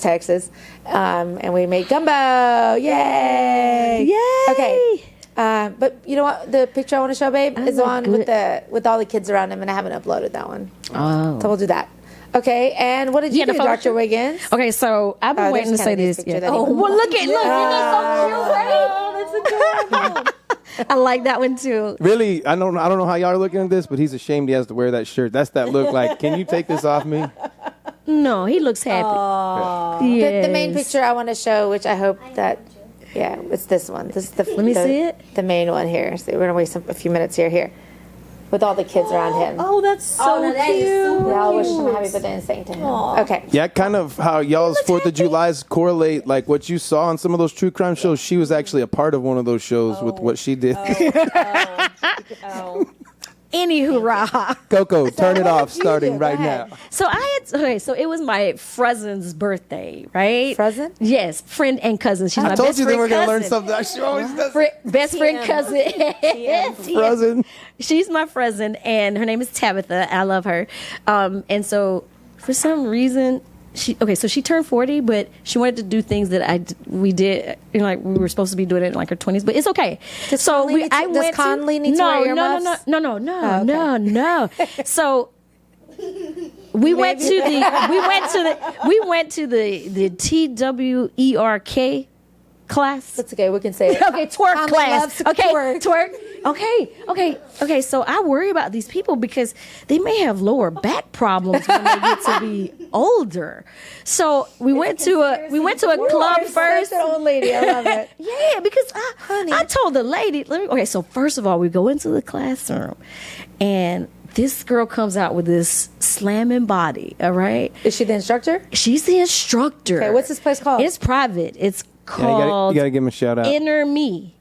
Texas, and we made gumbo. Yay! Yay! Okay. But you know what? The picture I want to show, babe, is look on good. with all the kids around him, and I haven't uploaded that one. Oh. So we'll do that. Okay. And what did you get a do, photo Dr. shoot? Wiggins? Okay, so I've been Oh, waiting to there's say Kennedy's this. picture Yeah. that he- Oh, well, look at Oh, that's adorable. I like that one too. Really, I don't know how y'all are looking at this, but he's ashamed he has to wear that shirt. That's that look like. Can you take this off me? No, he looks happy. Yes. The main picture I want to show, which I hope that, yeah, it's this one. This is the Let me see it. The main one here. So we're gonna waste a few minutes here, with all the kids around him. Oh, that's so cute. We all wish him a happy birthday and sang to him. Okay. Yeah, kind of how y'all's 4th of July's correlate, like what you saw on some of those true crime shows. She was actually a part of one of those shows with what she did. Oh. Any hoorah. Coco, turn it off you starting do? right Go ahead. now. So so it was my cousin's birthday, right? Cousin? Yes, friend and cousin. She's my I told best you they friend were going to learn cousin. something. She always does. Best friend cousin. Frozen. She's my cousin, and her name is Tabitha. I love her. And so, for some reason, so she turned 40, but she wanted to do things that we did, like we were supposed to be doing it in like her 20s, but it's okay. Does Conley need to wear earmuffs? No. So we went to the TWERK class. That's okay. We can say it. Okay, twerk Conley class. loves to Okay, twerk. Okay. So I worry about these people because they may have lower back problems when they get to be older. So we went to a club first. Such an old lady. I love it. Yeah, because I told the lady. So first of all, we go into the classroom, and this girl comes out with this slamming body. All right, Is she the instructor? she's the instructor. Okay, what's this place called? It's private. It's Yeah, called you gotta give him a shout out. Inner Me.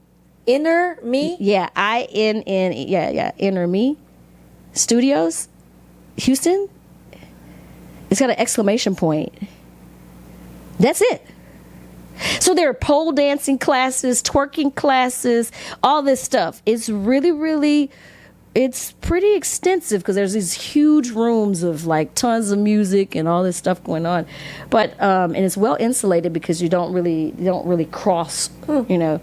Inner Me? Yeah, INN. Yeah, Inner Me Studios, Houston. It's got an exclamation point. That's it. So there are pole dancing classes, twerking classes, all this stuff. It's really, really, it's pretty extensive because there's these huge rooms of like tons of music and all this stuff going on. But and it's well insulated because you don't really cross, you know.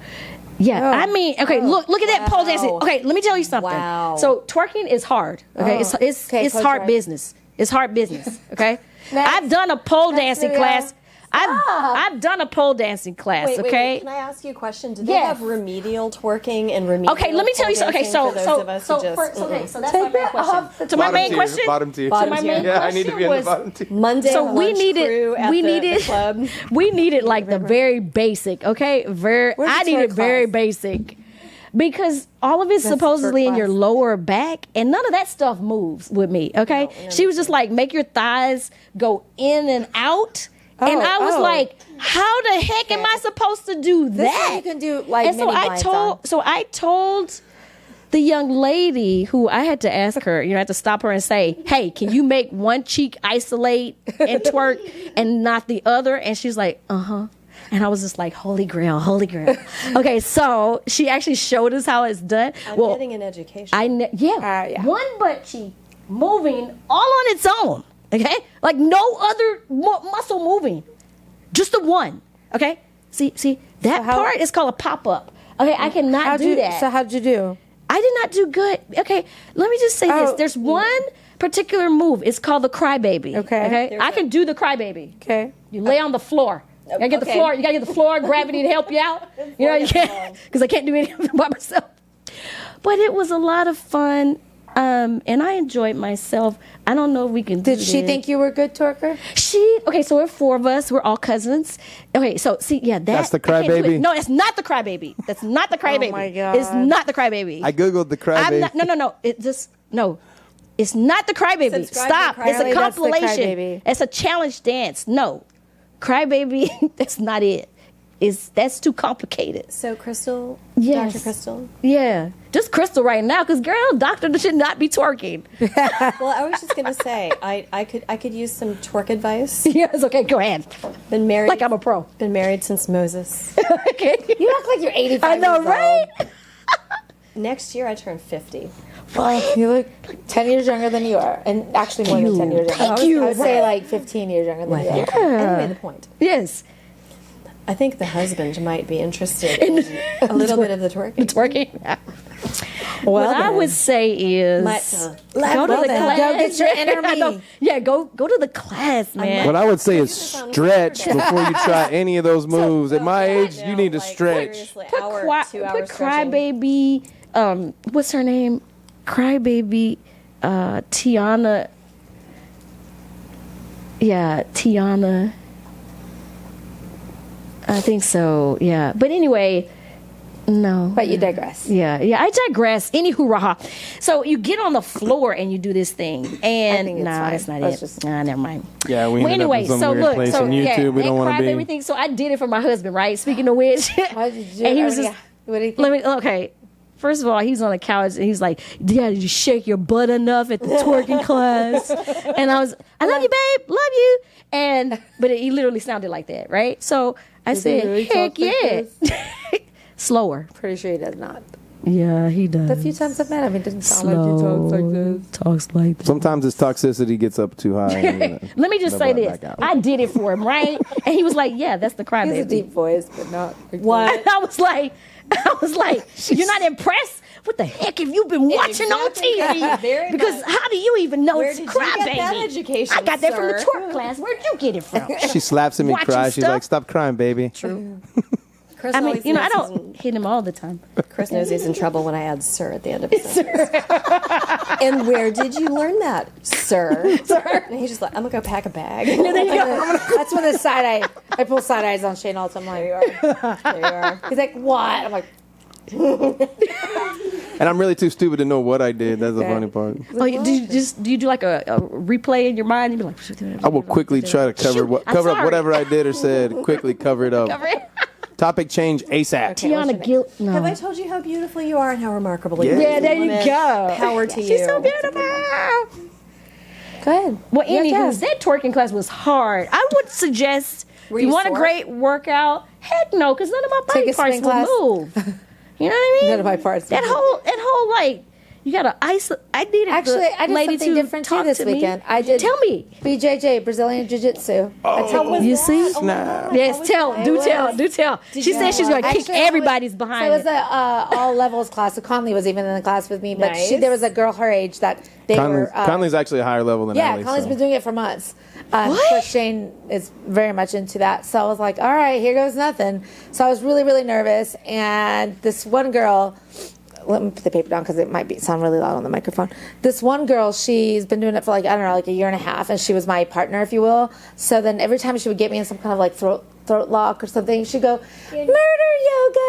Yeah, I mean, okay, look at that pole dancing. Okay, let me tell you something. Wow. So twerking is hard. Okay, it's hard business. It's hard business. Okay, I've done a pole dancing class. I've done a pole dancing class. Wait, can I ask you a question? Do they Yes. have remedial twerking and remedial? Okay, let me tell you pole something. Okay, dancing so for those so of us so, who just, for, so, okay, so that's Take my main that question. off the To my main tier, question. Bottom tier. To my main Yeah, I need to be in the question bottom tier. Monday So lunch crew at the club. we needed like the very basic, okay? Where's the I needed twerk very class? basic. Because all of it's That's the supposedly twerk in your class. lower back, and none of that stuff moves with me, okay? She was just like, make your thighs go in and out. And I was like, how the heck am I supposed to do This that? one you can do like And mini blinds on. I told the young lady who I had to ask her, I had to stop her and say, hey, can you make one cheek isolate and twerk and not the other? And she's like, uh-huh. And I was just like, holy grail. Okay, so she actually showed us how it's done. I'm getting an education. Yeah. One butt cheek moving all on its own. Okay, like no other muscle moving, just the one. Okay, see that part is called a pop up. Okay, I cannot do that. So how'd you do? I did not do good. Okay, let me just say this. There's one particular move. It's called the crybaby. Okay. I can do the crybaby. Okay. You lay on the floor. You gotta get the floor. You gotta get the floor gravity to help you out. You can't because I can't do any of it by myself. But it was a lot of fun. And I enjoyed myself. I don't know if we can do Did she this. think you were a good twerker? Okay, so we're 4 of us. We're all cousins. Okay, so see, That's the I can't do it. crybaby? No, it's not the crybaby. That's not the crybaby. my God. It's not the crybaby. I googled the crybaby. No. It's not the crybaby. Subscribe Stop. to It's a Crybaby, that's the compilation. crybaby. It's a challenge dance. No, crybaby. That's not it. That's too complicated. So, Crystal, Yes. Dr. Crystal. Yeah, just Crystal right now, because girl, doctor should not be twerking. Well, I was just gonna say, I could use some twerk advice. Yes, okay, go ahead. Been married. Like I'm a pro. Been married since Moses. Okay. You act like you're 85 I know, years right? Next year I turn 50. old. You look 10 years younger than you are. And actually more than 10 years younger. Thank you. I would say like 15 years younger than you are. Anyway, the point. Yes. I think the husband might be interested in a little bit of the twerking. Twerking. What I would say is go to the class. Go get your inner I know. me. Yeah, go to the class, man. What I would say is stretch before you try any of those moves. At my age, you need to stretch. Put 2 hours crybaby. What's her name? Crybaby. Tiana. Yeah, Tiana. I think so. Yeah, but anyway. No. But you digress. Yeah, I digress. Any hoorah. So you get on the floor and you do this thing. And think it's no, fine. that's not Let's it. just- Never mind. Yeah, we Well, ended anyway, up in some so weird look, place so on YouTube. We don't want to be. everything. So I did it for my husband, right? Speaking of which, How did you do and he it? was just What do you think? let me okay. First of all, he's on the couch and he's like, "Yeah, did you shake your butt enough at the twerking class?" And I love you, babe, love you. But he literally sounded like that, right? So I Does he said, really "Heck talk like yeah." Slower. Pretty sure he does not. Yeah, he does. The few times I've met him, it didn't sound like he talks like this. Talks like this. Sometimes his toxicity gets up too high. And, Let me just say never this. back out. I did it for him, right? And he was like, yeah, that's the He has a crybaby. deep voice, but not. What? I was like, you're not impressed? What the heck have you been watching on TV? Very Because much. how do you even know Where it's did you get crybaby? that education, I got that from the sir? twerk class. Where'd you get it from? She slaps him and Watching cries. She's stuff? like, "Stop crying, baby." True. Chris I mean, always you know, I knows don't hit him all the time. Chris knows he's in trouble when I add "sir" at the end of his sentence. And where did you learn that, sir? And he's just like, I'm gonna go pack a bag. That's when the side eye. I pull side eyes on Shane all the time. I'm like, There you are. he's like, what? I'm like, And I'm really too stupid to know what I did. That's the funny part. Oh, do you do like a replay in your mind? You'd be like, I will quickly try to cover Shoot, I'm up sorry. whatever I did or said. Quickly cover it up. Cover it. Topic change ASAP. Tiana Gill. No. Have I told you how beautiful you are and how remarkable you Yeah. are? Yeah, there you Woman, go. Power to you. She's so beautiful. go ahead. Well, Yeah, anywho, yeah. that twerking class was hard. I would suggest Were if you you want a sore? great workout, heck no, because none of my Take body a parts spin will class. move. You know what I mean? None of my parts That will whole like you gotta isolate. I needed Actually, the I did lady something to different too talk this to me. weekend. I did. Tell me. BJJ, Brazilian Jiujitsu. You see? Nah. Yes, tell. Do tell. She said she's gonna kick Actually, everybody's So behind. it was a all levels class. So Conley was even in the class with me, but Nice. there was a girl her age that they were. Conley's actually a higher level than Yeah, Elly, Conley's so. been doing it for months. But Shane is very much into that. So I was like, all right, here goes nothing. So I was really, really nervous. And this one girl, let me put the paper down because it might sound really loud on the microphone. This one girl, she's been doing it for like, I don't know, like a year and a half. And she was my partner, if you will. So then every time she would get me in some kind of like throat lock or something, she'd go, murder yoga.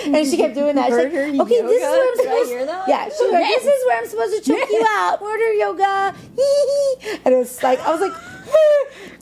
And she kept doing that. She's like, Murder okay, this is yoga? where I'm Did I supposed hear that? Yeah, she was like, this is where I'm supposed to choke you out. Murder yoga. And it was like, I was like,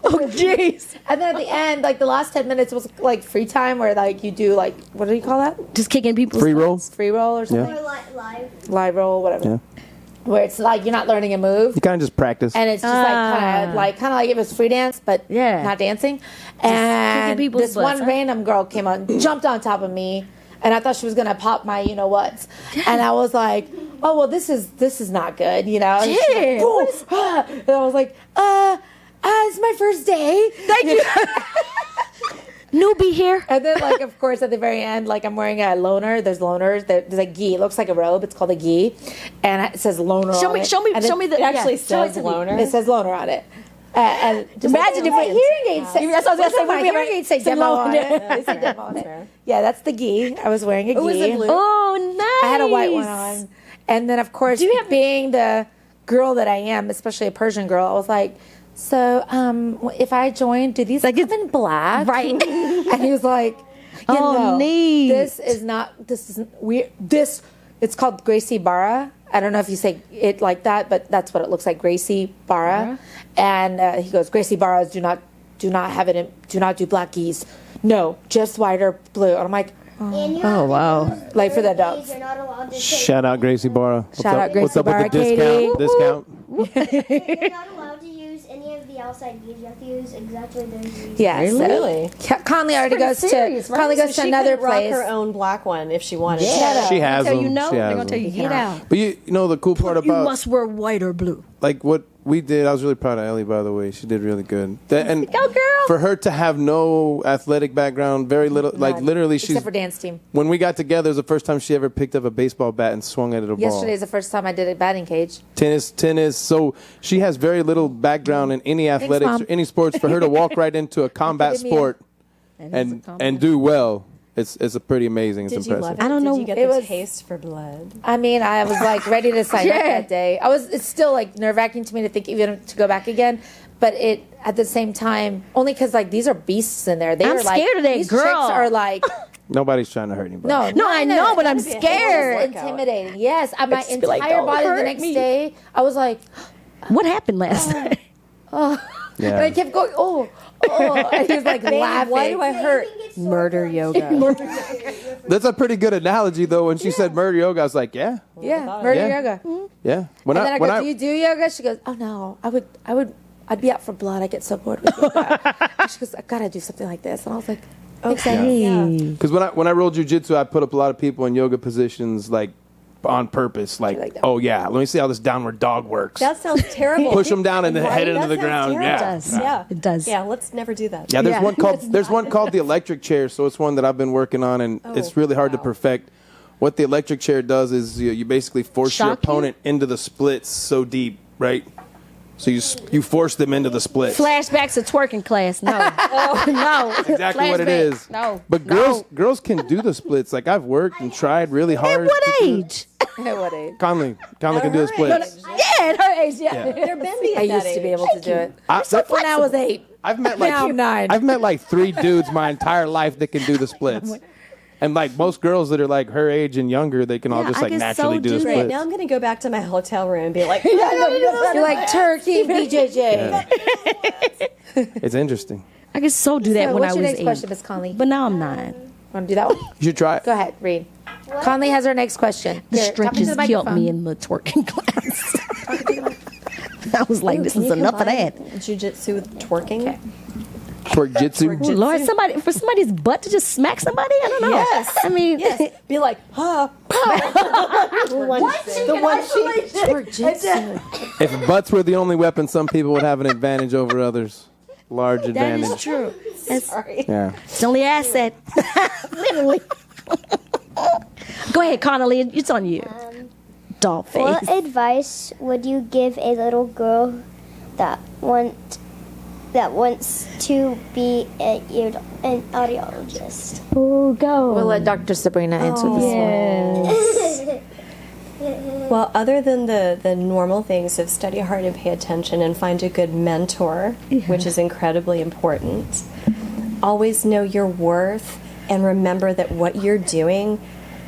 oh jeez. And then at the end, like the last 10 minutes was like free time where like you do like, what do you call that? just kicking people's Free roll? Free roll or something? Or live. Live roll, whatever. Yeah. Where it's like you're not learning a move. You kind of just practice. And it's just kind of like it was free dance, but Yeah. not dancing. And people's this butts, one huh? random girl came on, jumped on top of me, and I thought she was gonna pop my you know what's, and I was like, oh well, this is not good, you know. And she's like, Yeah. "Boom." And I was like, it's my first day. Thank you. Newbie here. And then, like, of course, at the very end, like, I'm wearing a loner. There's loners. There's a gi. It looks like a robe. It's called a gi, and it says loner. Show on me. it. Show me. And Show me the. It actually show it says to me. loner. It says loner on it. And just Imagine if my it- hearing aids say. That's what I was gonna say, My would be hearing like aids say some demo on loner. it. They say demo on it. Yeah, that's the gi. I was wearing a gi. was it blue? Oh, nice. I had a white one on, and then of course, being the girl that I am, especially a Persian girl, I was like, so if I join, do these come in black? Right. And he was like, Oh, neat. This is not. This is weird. This it's called Gracie Barra. I don't know if you say it like that, but that's what it looks like, Gracie Barra. And he goes, Gracie Barras do not have it. Do not do black geese. No, just white or blue. And I'm like, Oh wow. like for the adults. You're not allowed to take. Shout out Gracie Barra. What's Shout up? out Gracie What's up Barra, with the Katie. discount? You're not allowed to use any of the outside geese. You have to use exactly those geese. Yeah, Really? Conley already goes serious, to right? Conley goes So to she another could rock place. her own black one if she wanted. Yeah. She has Tell them. you no. She They're has gonna tell them. you get out. But you know the cool part You about must wear white or blue. like what we did, I was really proud of Elly, by the way. She did really good. And Go, girl. for her to have no athletic background, very little, like None. literally, she's Except for dance team. when we got together, it was the first time she ever picked up a baseball bat and swung it at a ball. Yesterday is the first time I did a batting cage. Tennis. So she has very little background in any athletics Mom. or any sports. For her to walk right into a combat Give me a- sport and do well, it's a pretty amazing. It's Did you impressive. love it? I don't know. Did you get It the was- taste for blood? I mean, I was like ready to sign up Yeah. that day. It's still like nerve wracking to me to think even to go back again. But it at the same time, only because like these are beasts in there. I'm are like, scared of that these girl. Chicks are like Nobody's trying to hurt anybody. no, I know, but I'm It scared. was intimidating. Yes, my just be like, entire "Don't body the hurt next me." day. I was like, What happened last night? and I Yeah. kept going, oh, and he was like laughing. Why do I hurt? You can get sore Murder from- yoga. That's a pretty good analogy, though. When she said murder yoga, I was like, yeah, Yeah, murder Yeah. yoga. yeah. When And then I go, when do you do yoga? She goes, oh no, I'd be out for blood. I get so bored with yoga. And she goes, I gotta do something like this. And I was like, Hey. Because when I roll jujitsu, I put up a lot of people in yoga positions like on purpose. Like that. oh yeah, let me see how this downward dog works. That sounds terrible. Push them down and Right? head into That the sounds ground. terrible. Yeah. It does. Yeah, It does. Yeah, let's never do that. Yeah, there's Yeah. one called the electric chair. So it's one that I've been working on, and it's really hard to wow. perfect. What the electric chair does is you basically force your Shock you? opponent into the splits so deep, right? So you force them into the splits. Flashbacks to twerking class. No. No. Exactly what it Flashback. is. No. But girls can do the splits. Like I've worked and tried really hard. At what to do- age? At what age? Conley can do the her splits. Yeah, at her age, yeah. They're bendy at I that used to be age. able to do it. When I was 8. I've met like Now I'm 9. I've met like 3 dudes my entire life that can do the splits. And like most girls that are like her age and younger, they can all Yeah, just I like can naturally so do the do that. Great. splits. Now I'm going to go back to my hotel room and be like, You're like turkey, BJJ. It's interesting. I could so do that So when what's I your was next 8. question, Miss Conley? But now I'm not. Want to do that one? You should try it. Go ahead, read. Conley has her next question. The Here, talk into stretches the killed microphone. me in the twerking class. I was like, this Can is you enough of combine that. Jiu-jitsu with twerking? Twerk jitsu. Oh, Lord, for somebody's butt to just smack somebody? I don't know. Yes. I mean, Yes. Be like, huh. The one she Jiu-jitsu. If butts were the only weapon, some people would have an advantage over others. Large that advantage. is true. That's Sorry. Yeah. it's the only asset. Literally. Go ahead, Conley. It's on you. Doll face. What advice would you give a little girl that wants to be an audiologist? Oh, go. We'll let Dr. Sabrina answer this one. Yes. Well, other than the normal things of study hard and pay attention and find a good mentor, which is incredibly important, always know your worth and remember that what you're doing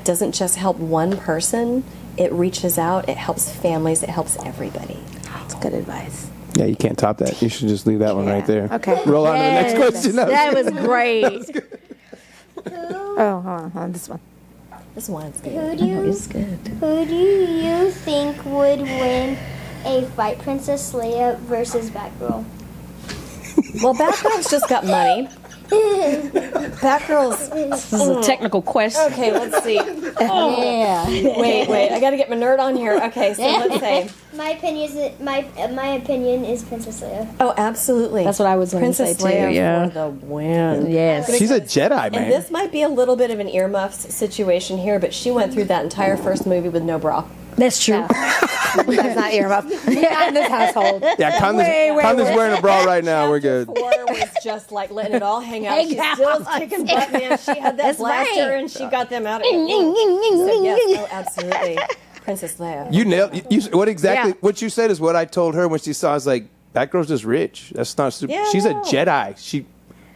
doesn't just help one person, it reaches out, it helps families, it helps everybody. That's good advice. Yeah, you can't top that. You should just leave that one right there. Okay. Roll on to the next Yes. question. That was great. Oh, hold on, this one. This one's good. Who do you It's good. Who do you think would win a fight, Princess Leia versus Batgirl? Well, Batgirl's just got money. Batgirl's. This is a technical question. Okay, let's see. Yeah. Wait. I got to get my nerd on here. Okay, so let's say. My opinion is Princess Leia. Oh, absolutely. That's what I was going to Princess say, too, Leia yeah. for the win. Yes. She's a Jedi, man. And this might be a little bit of an earmuffs situation here, but she went through that entire first movie with no bra. That's true. That's not earmuff. Not in this household. Yeah, Conley's wearing a bra right now. We're good. 4 was just like letting it all hang out. Hang She out. still was kicking butt, man. She had that That's blaster right. and she got them out of it. So yes, oh, absolutely. Princess Leia. You nailed what exactly Yeah. what you said is what I told her when she saw. I was like, that girl's just rich. That's not super. Yeah, She's a no. Jedi. She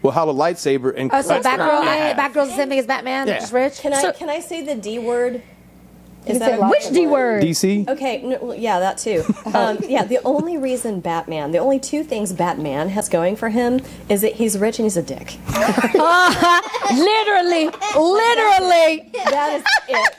will have a lightsaber and Oh, so cuts her in half. Batgirl's the same thing as Batman? Yeah. Just rich? Can I say the D word? Is say that lots Which D word? DC. Okay, well, yeah, that too. Yeah, the only reason the only 2 things Batman has going for him is that he's rich and he's a dick. Literally. That is it.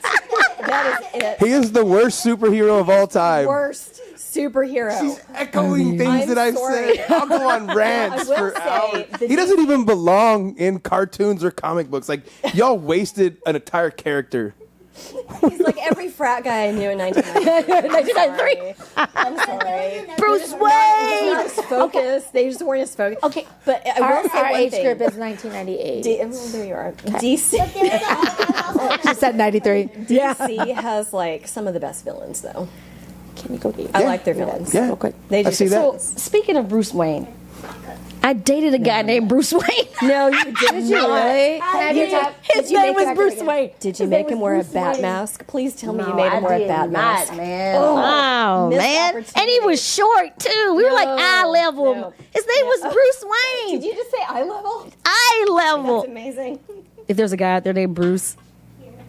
That is it. He is the worst superhero of all time. Worst superhero. She's echoing things I'm that I've sorry. said. I'll go on rants I will for say hours. the He doesn't even belong in cartoons or comic books. Like y'all wasted an entire character. He's like every frat guy I knew in 1993. I'm sorry. Bruce Not Wayne. as focused. They just weren't as focused. Okay. But I will say Our one age thing. group is 1998. Well, there you are. DC She said 93. DC has like some of the best villains though. Can you go get I like their villains. Yeah. Real quick. They I just see that. So, speaking of Bruce Wayne, I dated a guy named Bruce Wayne. No, you didn't. Really? Can I have your top? His name was Bruce Wayne. Did you make him wear a bat mask? Please tell me you made him wear a bat mask. man. Oh, missed man. opportunity. And he was short, too. We were like eye level. no. His name was Bruce Wayne. Did you just say eye level? Eye level. That's amazing. If there's a guy out there named Bruce,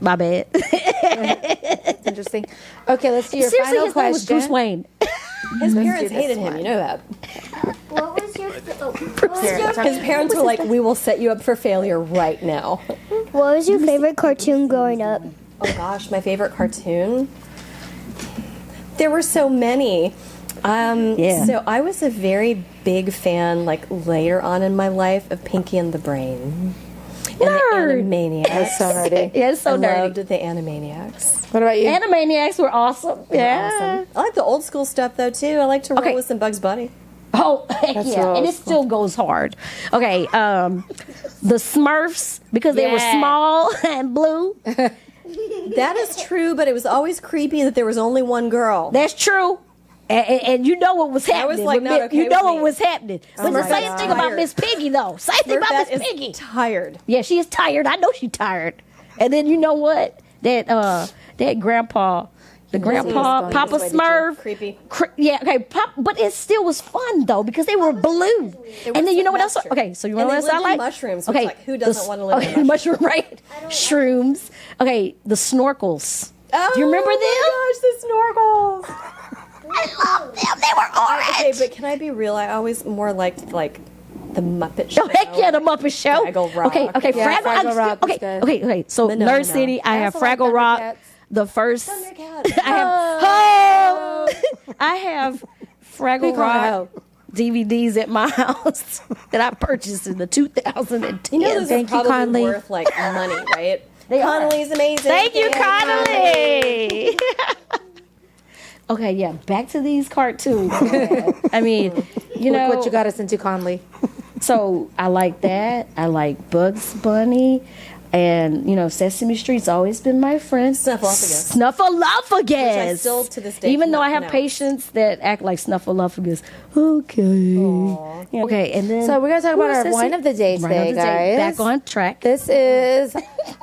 my bad. Interesting. Okay, let's do your Seriously, final his name was question. Bruce Wayne. His parents this hated him. one. You know that. What was your His parents were like, "We will set you up for failure right now." What was your favorite cartoon growing up? Oh gosh, my favorite cartoon. There were so many. Yeah. So I was a very big fan, like later on in my life, of Pinky and the Brain. And Nerd. the Animaniacs. That's so nerdy. Yeah, it's so I nerdy. loved the Animaniacs. What about you? Animaniacs were awesome. Yeah. Awesome. I like the old school stuff though too. I like to roll Okay. with some Bugs Bunny. Oh, heck That's yeah. real And it cool. still goes hard. Okay, the Smurfs, because they were Yeah. small and blue. That is true, but it was always creepy that there was only one girl. That's true. And you know what was happening. was, like, with not Mi- okay you know with what me. was happening. But the my same God. thing about Tired. Miss Piggy, though. Same thing about That Miss is Piggy. tired. Yeah, she is tired. I know she's tired. And then you know what? That grandpa, the grandpa, going Papa this way, did you? Smurf. Creepy. Yeah, okay. But it still was fun, though, because they were blue. And then you know what else? That's true. Okay, so you know And what they else I lived in like? mushrooms, which, Okay, like, who doesn't want to live in okay, mushrooms? mushroom, right? Shrooms. Okay, the snorkels. Do you remember them? Oh my gosh, the snorkels. I love them. They were orange. Okay, but can I be real? I always more liked like the Muppet Show. Oh, heck yeah, the Muppet Show. Fraggle Rock. Okay, Yeah, Fraggle Rock was okay, good. okay. So But no, Nerd no. City, I have also like Fraggle Rock. Thundercats. The first, Thundercats. I have I have Fraggle call it Rock DVDs at my house that I purchased in the 2010. You know, those are Thank you, probably Conley. worth like money, right? They are. Conley's amazing. Thank you, Conley. Conley. Okay, yeah, back to these cartoons. I mean, you know, Look what you got us into, Conley. so I like that. I like Bugs Bunny. And, you know, Sesame Street's always been my friend. Snuffleupagus. Snuffleupagus. Which I still, to this day, Even though I cannot have pronounce. patients that act like Snuffleupagus. Okay. Yeah, okay, and then... So we're going to talk about Who our is wine of the day Wine today, of the day. guys. Back on track. This is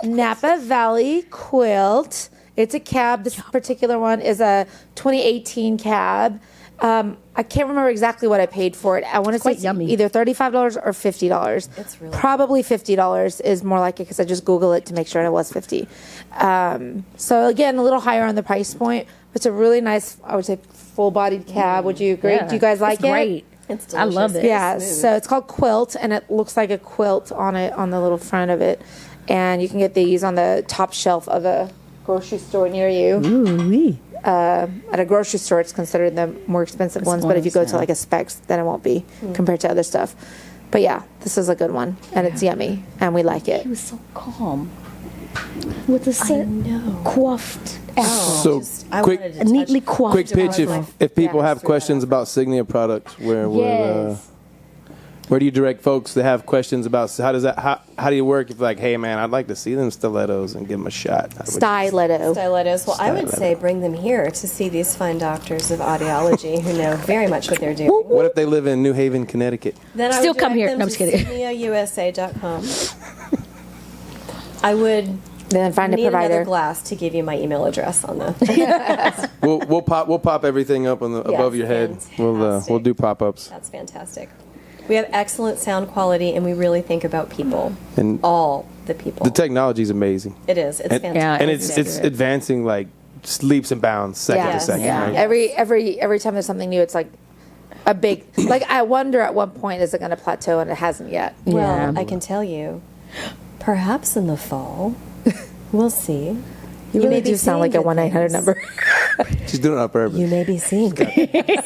Napa Valley Quilt. It's a cab. This particular one is a 2018 cab. I can't remember exactly what I paid for it. I want to say quite it's yummy. either $35 or $50. It's really probably $50 is more like it because I just Googled it to make sure it was $50. So again, a little higher on the price point. It's a really nice, I would say, full-bodied cab. Would you agree? Yeah, Do you guys like it's it? great. It's I love delicious. it. Yeah, It's smooth. so it's called Quilt, and it looks like a quilt on it on the little front of it. And you can get these on the top shelf of a grocery store near you. Ooh-wee. At a grocery store, it's considered the more expensive ones, but if you go to like a Specs, then it won't be compared to other stuff. But yeah, this is a good one, and it's yummy, and we like it. He was so calm. With the set know. coiffed out. So I quick, wanted to touch Neatly it. coiffed. quick pitch. If people Yeah, have straight questions about Signia products, Yes. where do you direct folks that have questions about how do you work? If like, hey man, I'd like to see them stilettos and give them a shot. How would you- Stiletto. Stilettos. Well, I would Stiletto. say bring them here to see these fine doctors of audiology who know very much what they're doing. What if they live in New Haven, Connecticut? Then I Still would come direct here. them No, I'm to just kidding. SigniaUSA.com. I would Then find a need another provider. glass to give you my email address on the. We'll pop everything up on the above your head. We'll fantastic. do pop ups. That's fantastic. We have excellent sound quality, and we really think about people. And All the people. the technology is amazing. It is. It's And, fantastic. Yeah, and it's it's good. advancing like leaps and bounds, second Yeah. to second. Yeah. Right? Every time there's something new, it's like a big. Like I wonder at what point is it going to plateau, and it hasn't yet. Well, Yeah. I can tell you, perhaps in the fall, we'll see. You may really be do sound like seeing a good 1-800 things. number. She's doing it on purpose. You may be seeing good things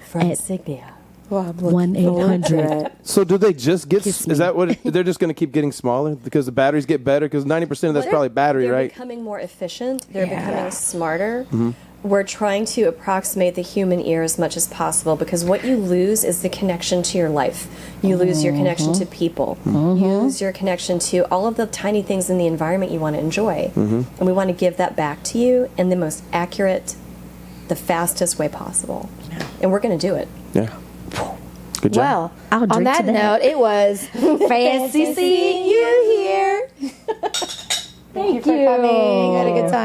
from Signia. Well, I'm looking forward to 1-800. it. So do they just get? Kiss Is me. that what they're just going to keep getting smaller because the batteries get better? Because 90% of that's probably battery, They're right? becoming more efficient. They're Yeah. becoming smarter. We're trying to approximate the human ear as much as possible because what you lose is the connection to your life. You lose your connection to people. You lose your connection to all of the tiny things in the environment you want to enjoy. And we want to give that back to you in the most accurate, the fastest way possible. And we're going to do it. Yeah. Good job. Well, I'll on drink that to that. note, it was fancy seeing you here. Thank you for coming. Had a good time.